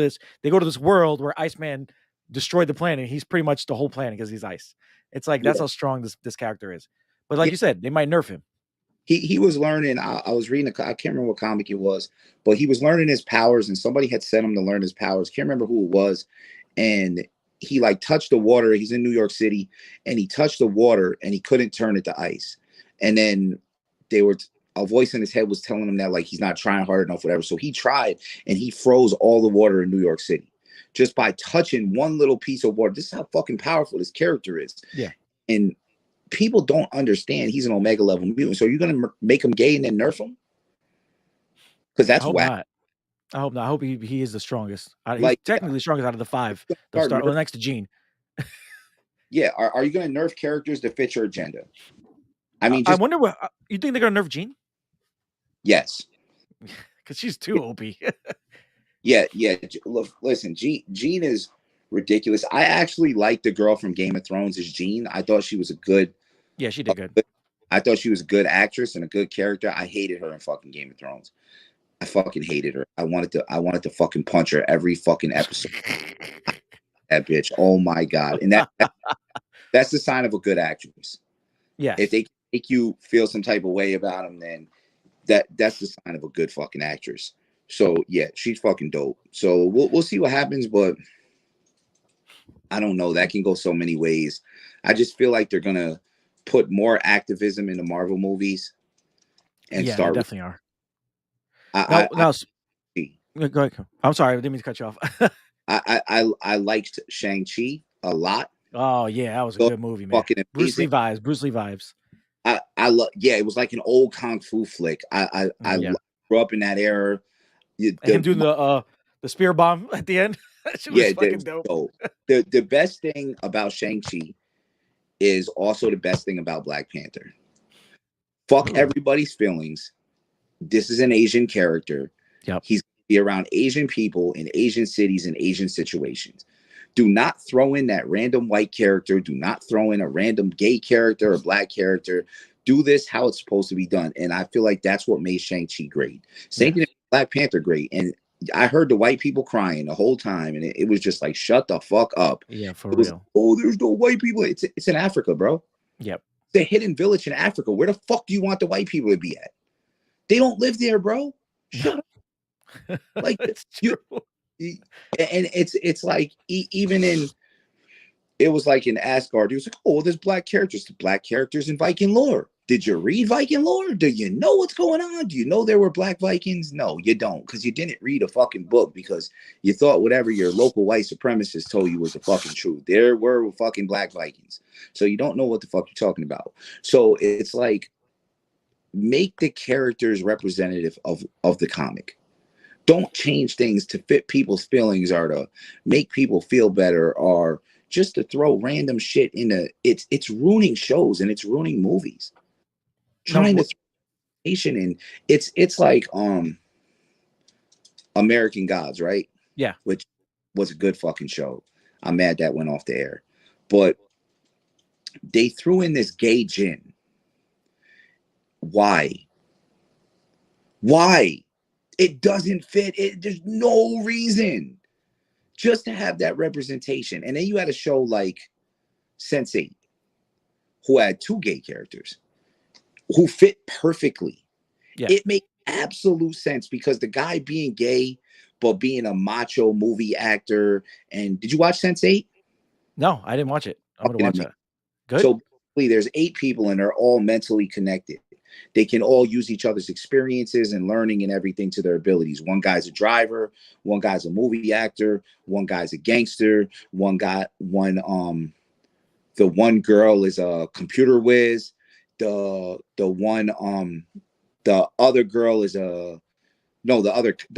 this world where Iceman destroyed the planet. He's pretty much the whole planet because he's ice. It's like that's how strong this character is. But like you said, they might nerf him. He was learning. I was reading. I can't remember what comic it was, but he was learning his powers, and somebody had sent him to learn his powers. Can't remember who it was, and he like touched the water. He's in New York City, and he touched the water, and he couldn't turn it to ice. And then a voice in his head was telling him that like he's not trying hard enough, whatever. So he tried, and he froze all the water in New York City just by touching one little piece of water. This is how fucking powerful this character is. Yeah, and people don't understand he's an Omega level mutant. So you're gonna make him gay and then nerf him? Because that's whack. not. I hope not. I hope he is the strongest. He's Like, technically the strongest out of the 5. They'll start next to Gene. Yeah, are you gonna nerf characters to fit your agenda? I mean, I wonder what you think they're gonna nerf Gene? Yes, because she's too OP. yeah. Look, listen, Gene is ridiculous. I actually like the girl from Game of Thrones as Gene. I thought she was a good. Yeah, she did good. I thought she was a good actress and a good character. I hated her in fucking Game of Thrones. I fucking hated her. I wanted to fucking punch her every fucking episode. That bitch. Oh my god. And that's the sign of a good actress. Yeah. If they make you feel some type of way about them, then that's the sign of a good fucking actress. So yeah, she's fucking dope. So we'll see what happens, but I don't know. That can go so many ways. I just feel like they're gonna put more activism in the Marvel movies and start. They definitely are. Go ahead. I'm sorry, I didn't mean to cut you off. I liked Shang-Chi a lot. Oh yeah, that was a good movie, man. Bruce Lee vibes. I love. Yeah, it was like an old kung fu flick. I grew up in that era. Him doing the spear bomb at the end. That shit was fucking dope. The best thing about Shang-Chi is also the best thing about Black Panther. Fuck everybody's feelings. This is an Asian character. Yep. He's gonna be around Asian people in Asian cities and Asian situations. Do not throw in that random white character. Do not throw in a random gay character or black character. Do this how it's supposed to be done. And I feel like that's what made Shang-Chi great. Same thing with Black Panther great. And I heard the white people crying the whole time. And it was just like, shut the fuck up. Yeah, for real. There's no white people. It's in Africa, bro. Yep. It's a hidden village in Africa. Where the fuck do you want the white people to be at? They don't live there, bro. Shut up. Like, it's true. And it's like even in it was like in Asgard, he was like, oh, there's black characters in Viking lore. Did you read Viking lore? Do you know what's going on? Do you know there were black Vikings? No, you don't, because you didn't read a fucking book because you thought whatever your local white supremacists told you was the fucking truth. There were fucking black Vikings. So you don't know what the fuck you're talking about. So it's like, make the characters representative of the comic. Don't change things to fit people's feelings or to make people feel better or just to throw random shit in it's ruining shows and it's ruining movies. Trying to throw nation in it's like American Gods, right? Yeah. Which was a good fucking show. I'm mad that went off the air. But they threw in this gay Jin. Why? It doesn't fit. There's no reason just to have that representation. And then you had a show like Sense8, who had 2 gay characters who fit perfectly. Yeah. It makes absolute sense because the guy being gay, but being a macho movie actor. And did you watch Sense8? No, I didn't watch it. I'm going to watch it. Good. So there's 8 people and they're all mentally connected. They can all use each other's experiences and learning and everything to their abilities. One guy's a driver, one guy's a movie actor, one guy's a gangster, the one girl is a computer whiz, the other girl is the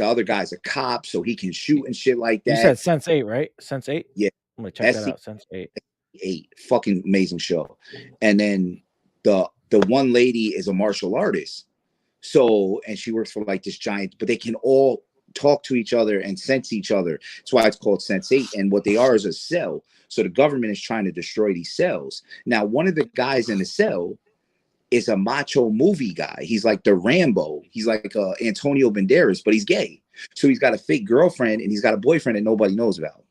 other guy's a cop, so he can shoot and shit like that. You said Sense8, right? Sense8? Yeah. I'm gonna check that out. Sense8. Fucking amazing show. And then the one lady is a martial artist. So, and she works for like this giant, but they can all talk to each other and sense each other. That's why it's called sensate. And what they are is a cell. So the government is trying to destroy these cells. Now, one of the guys in the cell is a macho movie guy. He's like the Rambo. He's like Antonio Banderas, but he's gay. So he's got a fake girlfriend and he's got a boyfriend that nobody knows about.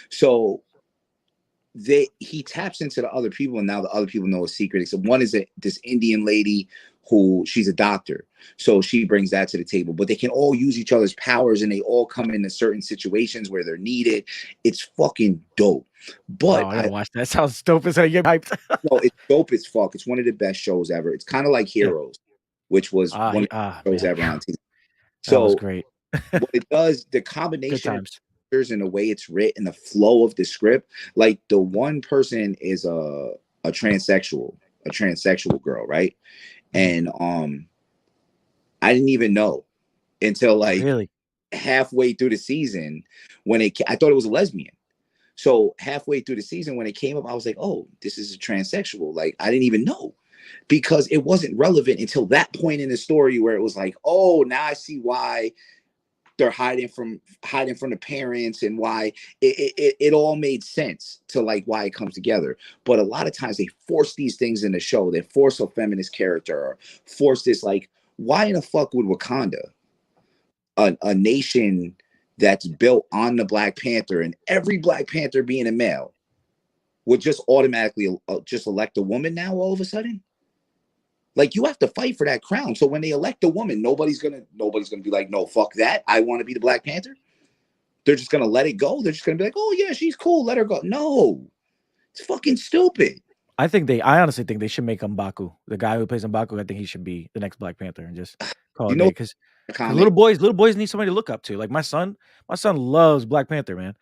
So he taps into the other people, and now the other people know a secret. Except one is this Indian lady who she's a doctor, so she brings that to the table. But they can all use each other's powers, and they all come into certain situations where they're needed. It's fucking dope. But I gotta watch that. Sounds dope as hell. You get hyped. no, it's dope as fuck. It's one of the best shows ever. It's kind of like Yeah. Heroes, which was one of the shows man. ever on TV. That was So great. what it does, the Good combination of times. and the way it's written, the flow of the script, like the one person is a transsexual girl, right? And I didn't even know until like Really? halfway through the season when I thought it was a lesbian. So halfway through the season when it came up, I was like, oh, this is a transsexual. Like, I didn't even know, because it wasn't relevant until that point in the story where it was like, oh, now I see why they're hiding from the parents, and why it all made sense to like why it comes together. But a lot of times they force these things in the show. They force a feminist character, or force this, like, why in the fuck would Wakanda, a nation that's built on the Black Panther, and every Black Panther being a male, would just automatically just elect a woman now all of a sudden? Like, you have to fight for that crown. So when they elect a woman, nobody's gonna be like, no, fuck that, I want to be the Black Panther. They're just gonna let it go. They're just gonna be like, oh yeah, she's cool, let her go. No, it's fucking stupid. I honestly think they should make M'Baku, the guy who plays M'Baku. I think he should be the next Black Panther, and just call it day. Because little boys need somebody to look up to. Like my son loves Black Panther, man.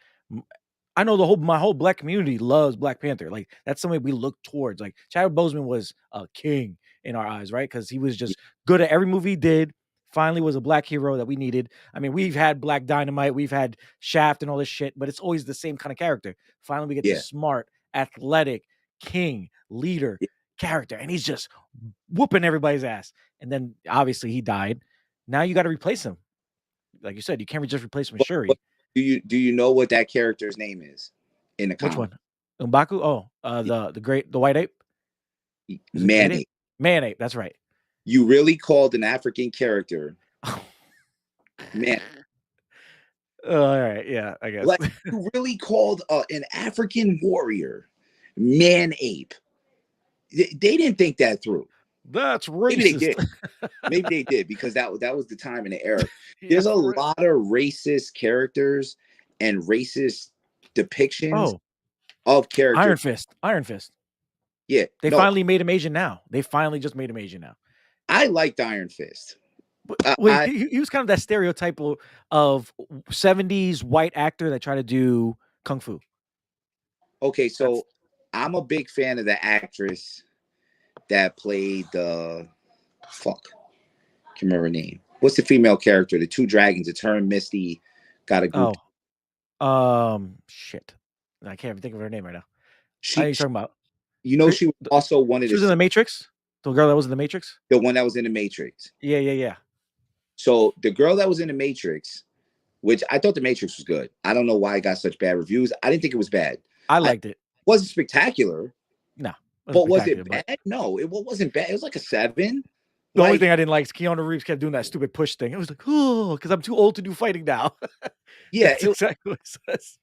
I know my whole Black community loves Black Panther. Like, that's somebody we look towards. Like, Chadwick Boseman was a king in our eyes, right? Because he was just good at every movie he did. Finally was a Black hero that we needed. I mean, we've had Black Dynamite, we've had Shaft and all this shit, but it's always the same kind of character. Finally, we get this smart, athletic, king, leader character, and he's just whooping everybody's ass. And then obviously he died. Now you got to replace him. Like you said, you can't just replace him with Shuri. Do you know what that character's name is in the comic? Which one? M'Baku? Oh, the white ape? Man-ape. Man-ape, that's right. You really called an African character man? All right, yeah, I guess. Like, you really called an African warrior man-ape? They didn't think that through. That's racist. Maybe they did. Maybe they did, because that was the time and the era. There's a lot of racist characters and racist depictions of characters. Iron Fist. Yeah. They finally made him Asian now. They finally just made him Asian now. I liked Iron Fist. Wait, he was kind of that stereotype of 70s white actor that tried to do Kung Fu. Okay, so I'm a big fan of the actress that played can't remember her name. What's the female character? The two dragons, it's her and Misty got a group. Shit. I can't even think of her name right now. What are you talking about? You know, she was also one of She was in the Matrix? The girl that was in the Matrix? The one that was in the Matrix. Yeah. So the girl that was in the Matrix, which I thought the Matrix was good. I don't know why it got such bad reviews. I didn't think it was bad. I liked it. Wasn't spectacular. No. But was it bad? No, it wasn't bad. It was like a 7. The only thing I didn't like is Keanu Reeves kept doing that stupid push thing. It was like, oh, because I'm too old to do fighting now. Yeah, that's exactly what it says.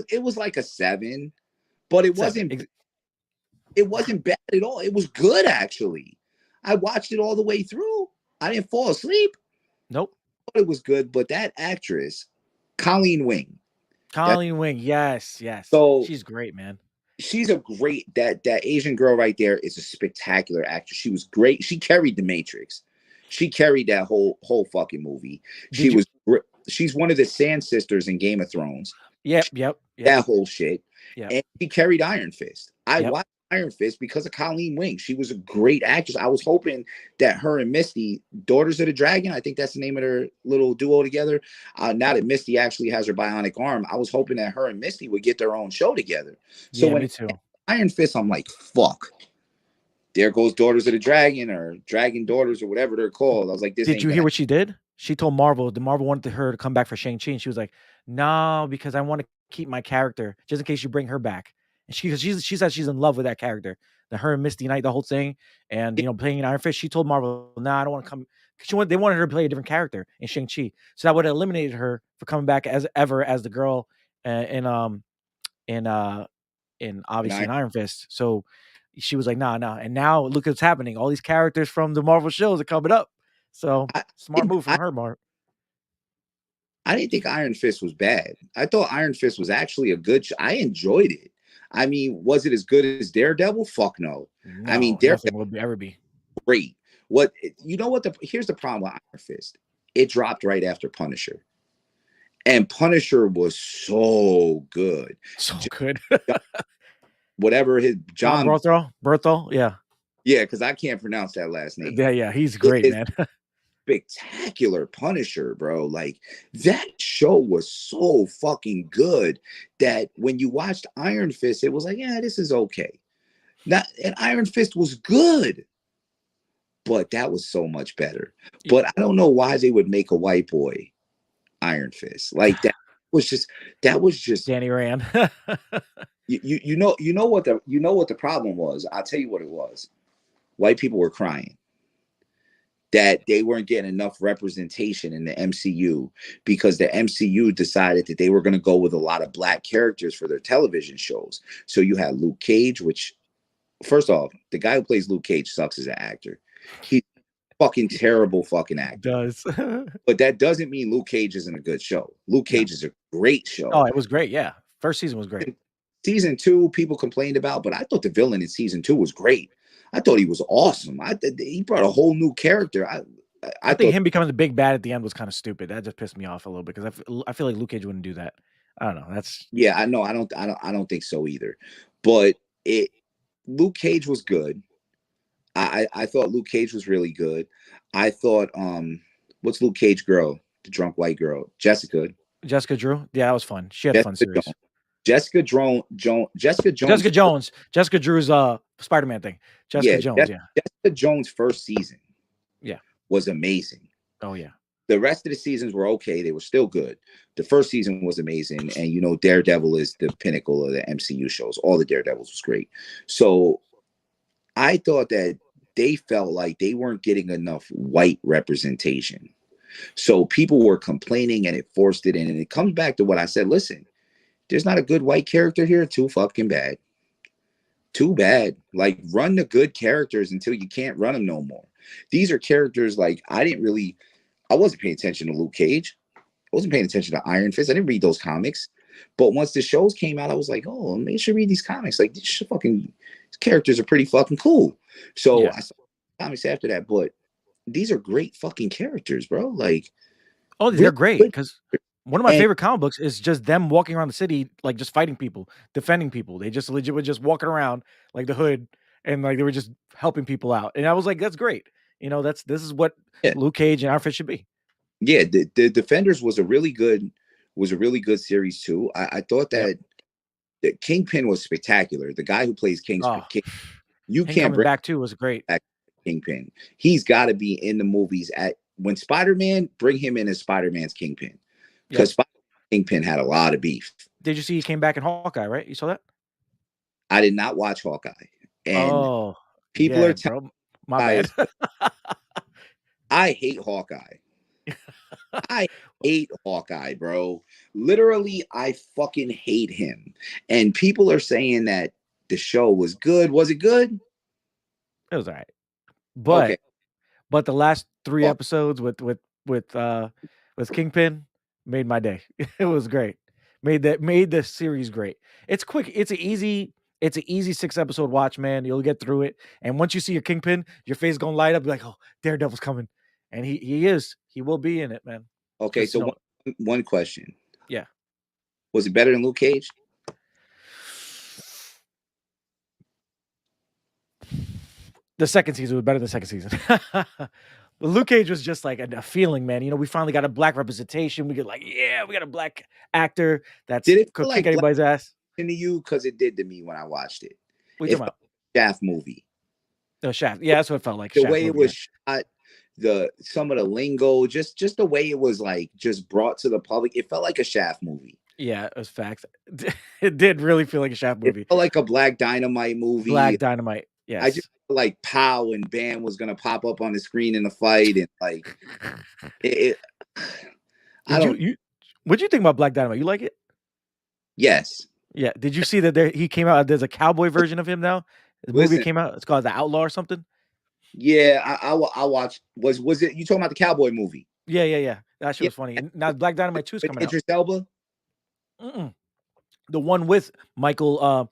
It was like a 7, but it wasn't bad at all. It was good, actually. I watched it all the way through. I didn't fall asleep. Nope. But it was good. But that actress, Colleen Wing. Yes. So she's great, man. She's a great that Asian girl right there is a spectacular actress. She was great. She carried the Matrix. She carried that whole fucking movie. She's one of the Sand Sisters in Game of Thrones. Yep. That whole shit. Yep. And she carried Iron Fist. I watched Iron Fist because of Colleen Wing. She was a great actress. I was hoping that her and Misty, Daughters of the Dragon, I think that's the name of their little duo together. Now that Misty actually has her bionic arm, I was hoping that her and Misty would get their own show together. So when me too. Iron Fist, I'm like, fuck. there goes Daughters of the Dragon or Dragon Daughters or whatever they're called. I was like, this Did ain't you hear gonna. what she did? She told Marvel, the Marvel wanted her to come back for Shang-Chi, and she was like, "No, because I want to keep my character just in case you bring her back." And she said she's in love with that character, the her and Misty Knight, the whole thing, and playing in Iron Fist. She told Marvel, "Nah, I don't want to come." They wanted her to play a different character in Shang-Chi, so that would have eliminated her for coming back as the girl in in uh obviously in Iron Fist. So she was like, nah. And now look what's happening. All these characters from the Marvel shows are coming up. So smart move from her, Mark. I didn't think Iron Fist was bad. I thought Iron Fist was actually a good I enjoyed it. I mean, was it as good as Daredevil? Fuck no. I mean, nothing Daredevil will ever be great. Here's the problem with Iron Fist. It dropped right after Punisher. And Punisher was so good. So good. Whatever his John Berthel, yeah. Yeah, because I can't pronounce that last name. Yeah, he's great, man. Spectacular Punisher, bro. Like that show was so fucking good that when you watched Iron Fist, it was like, yeah, this is okay. And Iron Fist was good, but that was so much better. But I don't know why they would make a white boy Iron Fist. Like that was just Danny Rand. you know what the problem was. I'll tell you what it was. White people were crying that they weren't getting enough representation in the MCU because the MCU decided that they were going to go with a lot of black characters for their television shows. So you had Luke Cage, which, first off, the guy who plays Luke Cage sucks as an actor. He's fucking terrible fucking actor. Does. But that doesn't mean Luke Cage isn't a good show. Luke Cage is a great show. Oh, it was great. Yeah. First season was great. Season 2, people complained about, but I thought the villain in season 2 was great. I thought he was awesome. He brought a whole new character. I think him becoming the big bad at the end was kind of stupid. That just pissed me off a little bit because I feel like Luke Cage wouldn't do that. I don't know. I know. I don't think so either. But Luke Cage was good. I thought Luke Cage was really good. I thought what's Luke Cage girl? The drunk white girl, Jessica Drew. Yeah, that was fun. She had a fun series. Jessica Jones. Jessica Drew's Spider-Man thing. Jessica Jones' first season. Yeah. Was amazing. Oh yeah. The rest of the seasons were okay. They were still good. The first season was amazing. And Daredevil is the pinnacle of the MCU shows. All the Daredevils was great. So I thought that they felt like they weren't getting enough white representation. So people were complaining and it forced it in. And it comes back to what I said. Listen, there's not a good white character here. Too fucking bad. Too bad. Like, run the good characters until you can't run them no more. These are characters like I wasn't paying attention to Luke Cage. I wasn't paying attention to Iron Fist. I didn't read those comics. But once the shows came out, I was like, oh, maybe I should read these comics. Like, these characters are pretty fucking cool. So I saw comics after that. But these are great fucking characters, bro. Like, oh, they're great because one of my favorite comic books is just them walking around the city, like just fighting people, defending people. They just legit were just walking around like the Hood, and like they were just helping people out. And I was like, that's great. This is what Luke Cage and Iron Fist should be. Yeah, the Defenders was a really good series too. I thought that the Kingpin was spectacular. The guy who plays King, you can't bring back too was great. Kingpin. He's got to be in the movies when Spider-Man, bring him in as Spider-Man's Kingpin. Because Kingpin had a lot of beef. Did you see he came back in Hawkeye, right? You saw that? I did not watch Hawkeye. And people are telling me, my bad. I hate Hawkeye. I hate Hawkeye, bro. Literally, I fucking hate him. And people are saying that the show was good. Was it good? It was all right. But the last 3 episodes with Kingpin made my day. It was great. Made the series great. It's quick. It's an easy 6-episode watch, man. You'll get through it. And once you see your Kingpin, your face gonna light up. You're like, oh, Daredevil's coming. And he will be in it, man. Okay, so one question. Yeah. Was it better than Luke Cage? The second season was better than the second season. But Luke Cage was just like a feeling, man. We finally got a black representation. We got a black actor that's could kick anybody's ass. To you, because it did to me when I watched it. What are you talking about? Shaft movie. The Shaft. Yeah, that's what it felt like. The Shaft way it movie. Yeah. was shot, some of the lingo, just the way it was like just brought to the public, it felt like a Shaft movie. Yeah, it was facts. It did really feel like a Shaft It movie. felt like a Black Dynamite movie. Black Dynamite. I just Yes. felt like Pow and Bam was gonna pop up on the screen in the fight, and like it I Did you don't. you what'd you think about Black Dynamite? You like it? Yes, Yeah. Did you see that he came out? There's a cowboy version of him now. The movie listen. came out. It's called The Outlaw or something. Yeah, I watched. Was it you talking about the cowboy movie? Yeah, yeah, yeah. That shit Yeah, was funny. And now Black Dynamite 2 is with coming out. Idris Elba. Mm-mm. The one with Michael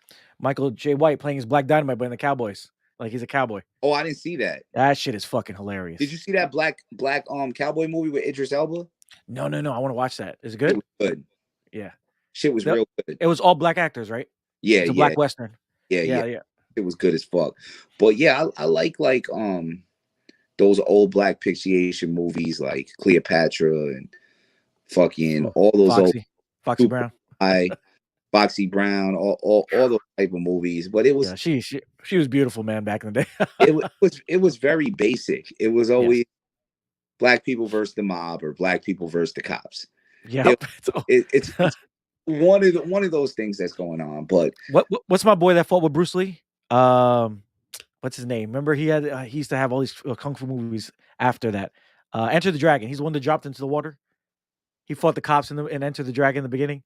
J. White playing his Black Dynamite, but in the Cowboys. Like he's a cowboy. Oh, I didn't see that. That shit is fucking Did hilarious. you see that black cowboy movie with Idris Elba? No, no, no. I want to watch that. Is it It good? was good. Yeah. Shit was The real good. It was all black actors, right? Yeah, It's a yeah, black western. yeah. Yeah, yeah. It was good as fuck. But yeah, I like those old black picturation movies like Cleopatra and fucking Oh, all those old Foxy Super Brown. High, Foxy Brown, all those type of movies. But it was Yeah, she was beautiful, man, back in the day. it was very basic. It was Yes. always black people versus the mob or black people versus the cops. It, Yep. it's one of those things that's going on. But What's my boy that fought with Bruce Lee? What's his name? Remember he used to have all these kung fu movies after that. Enter the Dragon. He's the one that dropped into the water. He fought the cops in Enter the Dragon in the beginning.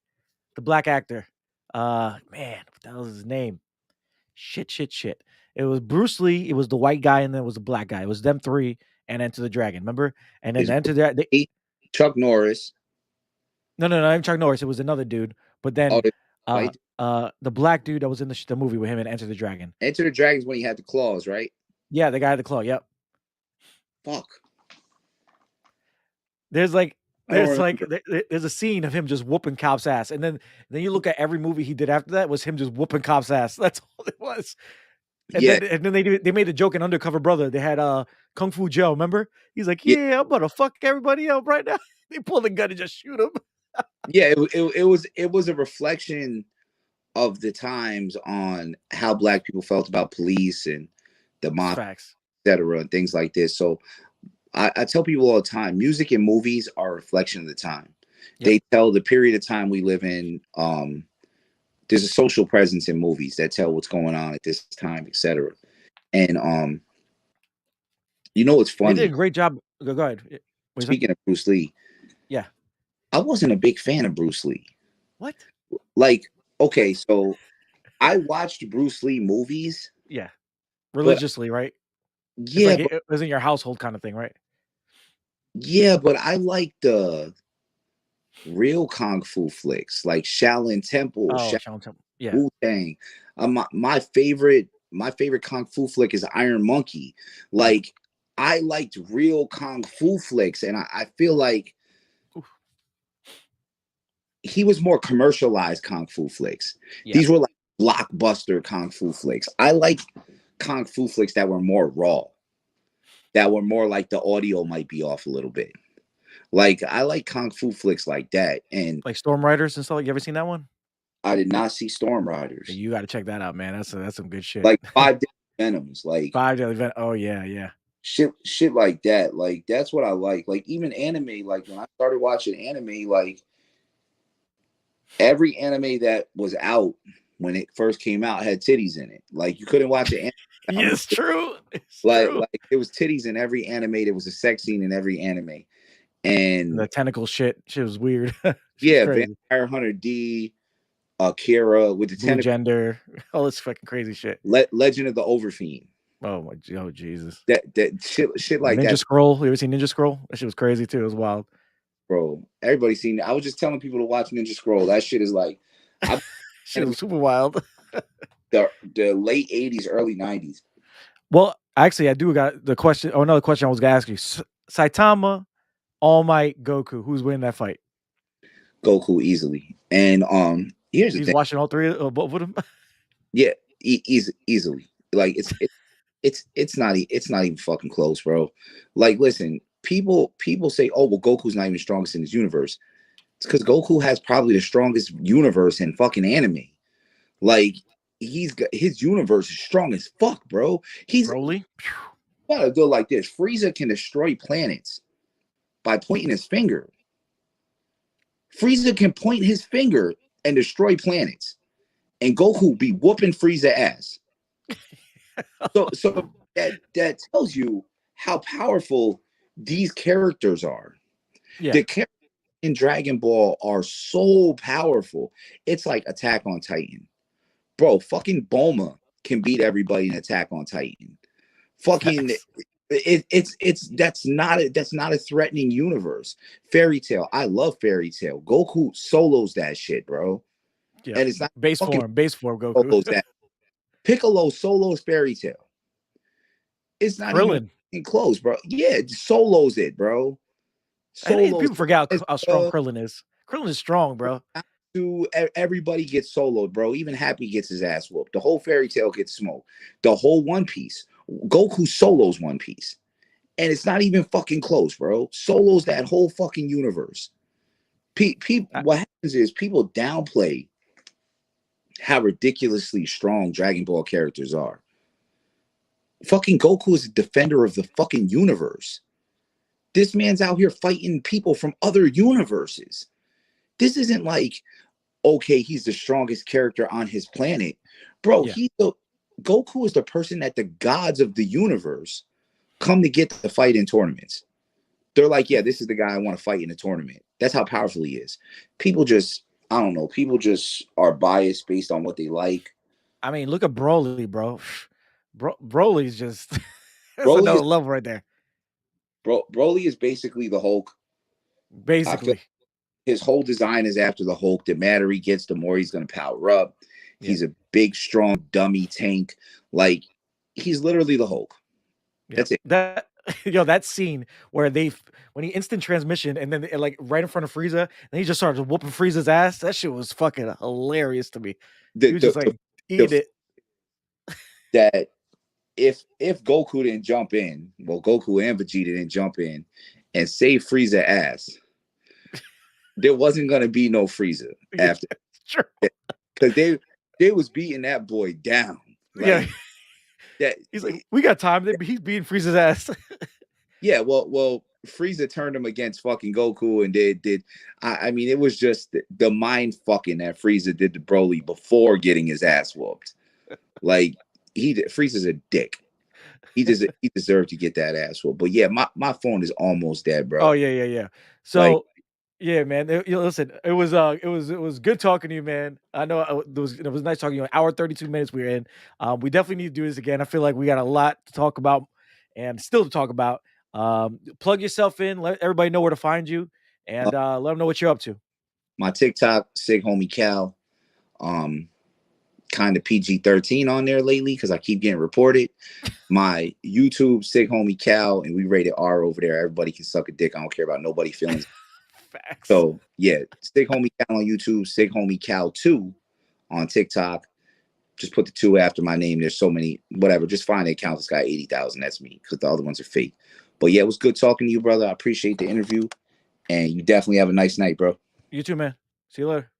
The black actor. Man, what the hell is his name? Shit. It was Bruce Lee. It was the white guy, and then it was the black guy. It was them three and Enter the Dragon. Remember? And then it's Enter the Chuck Norris. no, I'm Chuck Norris. It was another dude. But Oh, then the fight. the black dude that was in the movie with him and Enter the Dragon. Enter the Dragons when he had the claws, right? Yeah, the guy at the claw. Yep. Fuck. There's I don't like remember. there's a scene of him just whooping cops' ass, and then you look at every movie he did after that was him just whooping cops' ass. That's all it was. Yeah, And then they made a joke in Undercover Brother. They had Kung Fu Joe. Remember? He's like, yeah, yeah, I'm gonna fuck everybody up right now. They pull the gun and just shoot him. yeah. It was a reflection of the times on how black people felt about police and the mob, Facts. etc., and things like this. So I tell people all the time, music and movies are a reflection of the time. Yep. They tell the period of time we live in. There's a social presence in movies that tell what's going on at this time, etc. And you know what's They did a funny? great job. Go ahead. What you say? Speaking of Bruce Lee, Yeah. I wasn't a big fan of Bruce Lee. What? Like, okay, so I watched Bruce Lee movies, Yeah. but Religiously, right? It's yeah, like it was in your household kind of thing, right? but I like the real kung fu flicks, like Shaolin Temple, Oh, Shaolin Temple. Yeah. Wu Tang. My favorite kung fu flick is Iron Monkey. Like, I liked real kung fu flicks, and I feel like Oof. he was more commercialized kung fu flicks. Yeah. These were like blockbuster kung fu flicks. I like kung fu flicks that were more raw, that were more like the audio might be off a little bit. Like, I like kung fu flicks like that. And Like Storm Riders and stuff. You ever seen that one? I did not see Storm Riders. You got to check that out, man. That's some good shit. Like 5 Deadly Venoms, like 5 Daily Event. Oh yeah. shit like that. Like, that's what I like. Like, even anime, like when I started watching anime, like every anime that was out when it first came out had titties in it. Like, you couldn't watch it. Yeah, it's true. It's like true. there was titties in every anime. There was a sex scene in every anime. And The tentacle shit was weird. yeah, Crazy. Vampire Hunter D, Akira with the Blue tentacle. gender, all this fucking crazy shit. Legend of the Overfiend. Oh Jesus. That shit like Ninja that, Scroll. You ever seen Ninja Scroll? That shit was crazy too. It was wild. bro. Everybody's seen it. I was just telling people to watch Ninja Scroll. That shit is like Shit was super wild. the late 80s, early 90s. Well, actually, I do got the question. Oh, another question I was gonna ask you. Saitama, All Might, Goku. Who's winning that fight? Goku easily. And here's the He's thing. watching all three of both of them. Yeah, easily. Like, it's not even fucking close, bro. Like, listen, people say, oh, well, Goku's not even strongest in his universe. It's because Goku has probably the strongest universe in fucking anime. Like, he's got his universe is strong as fuck, bro. He's Broly. gotta go like this. Frieza can destroy planets by pointing his finger. Frieza can point his finger and destroy planets, and Goku be whooping Frieza ass. So that tells you how powerful these characters are. Yeah. The characters in Dragon Ball are so powerful. It's like Attack on Titan. Bro, fucking Bulma can beat everybody in Attack on Titan. Fucking Facts. it's that's not a threatening universe. Fairy Tail, I love Fairy Tail. Goku solos that shit, bro. Yeah. And it's not Base fucking form. Base form Goku. solos that Piccolo solos Fairy Tail. It's not even Krillin. close, bro. Yeah, solos it, bro. And Solos people forget as how strong Krillin is. Krillin is strong, bro. to everybody gets soloed, bro. Even Happy gets his ass whooped. The whole Fairy Tail gets smoked. The whole One Piece. Goku solos One Piece. And it's not even fucking close, bro. Solos that whole fucking universe. What happens is people downplay how ridiculously strong Dragon Ball characters are. Fucking Goku is a defender of the fucking universe. This man's out here fighting people from other universes. This isn't like, okay, he's the strongest character on his planet. Bro, Yeah. Goku is the person that the gods of the universe come to get the fight in tournaments. They're like, yeah, this is the guy I want to fight in a tournament. That's how powerful he is. People just, I don't know, people just are biased based on what they like. I mean, look at Broly, bro. Broly's just that's Broly another is level right there. Broly is basically the Hulk. I feel Basically. his whole design is after the Hulk. The madder he gets, the more he's going to power up. Yeah. He's a big, strong, dummy tank. Like, he's literally the Hulk. Yeah. That's it. That that scene where when he instant transmission and then like right in front of Frieza and he just started whooping Frieza's ass. That shit was fucking hilarious to me. He The, was the, just like the, eating it. that if Goku didn't jump in, well, Goku and Vegeta didn't jump in and save Frieza ass, there wasn't gonna be no Frieza Yeah, after, true. because they was beating that boy down Yeah. like that. He's like, we got time. He's beating Frieza's ass. Yeah, well, Frieza turned him against fucking Goku and did I mean, it was just the mind fucking that Frieza did to Broly before getting his ass whooped. Like Frieza's a dick. He deserved to get that ass whooped. But yeah, my phone is almost dead, Oh bro. yeah. Like, So yeah, man. Listen, it was good talking to you, man. I know it was nice talking to you. An hour 32 minutes we were in. We definitely need to do this again. I feel like we got a lot to talk about and still to talk about. Plug yourself in. Let everybody know where to find you, and let them know what you're up to. my TikTok, Sig Homie Cal, kind of PG-13 on there lately because I keep getting reported. My YouTube, Sig Homie Cal, and we rated R over there. Everybody can suck a dick. I don't care about nobody feelings. Facts. So yeah, Sig Homie Cal on YouTube, Sig Homie Cal 2 on TikTok. Just put the 2 after my name. There's so many, whatever. Just find the account that's got 80,000. That's me, because the other ones are fake. But yeah, it was good talking to you, brother. I appreciate the interview. And you definitely have a nice night, bro. You too, man. See you later.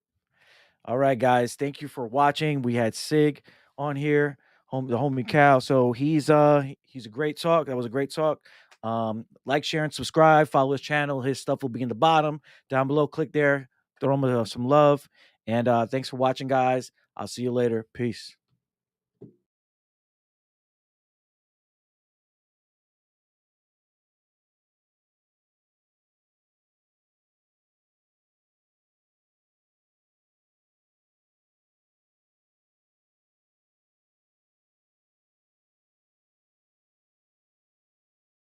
All right, guys. Thank you for watching. We had Sig on here, the homie Cal. So he's a great talk. That was a great talk. Like, share, and subscribe. Follow his channel. His stuff will be in the bottom down below. Click there. Throw him some love. And thanks for watching, guys. I'll see you later. Peace.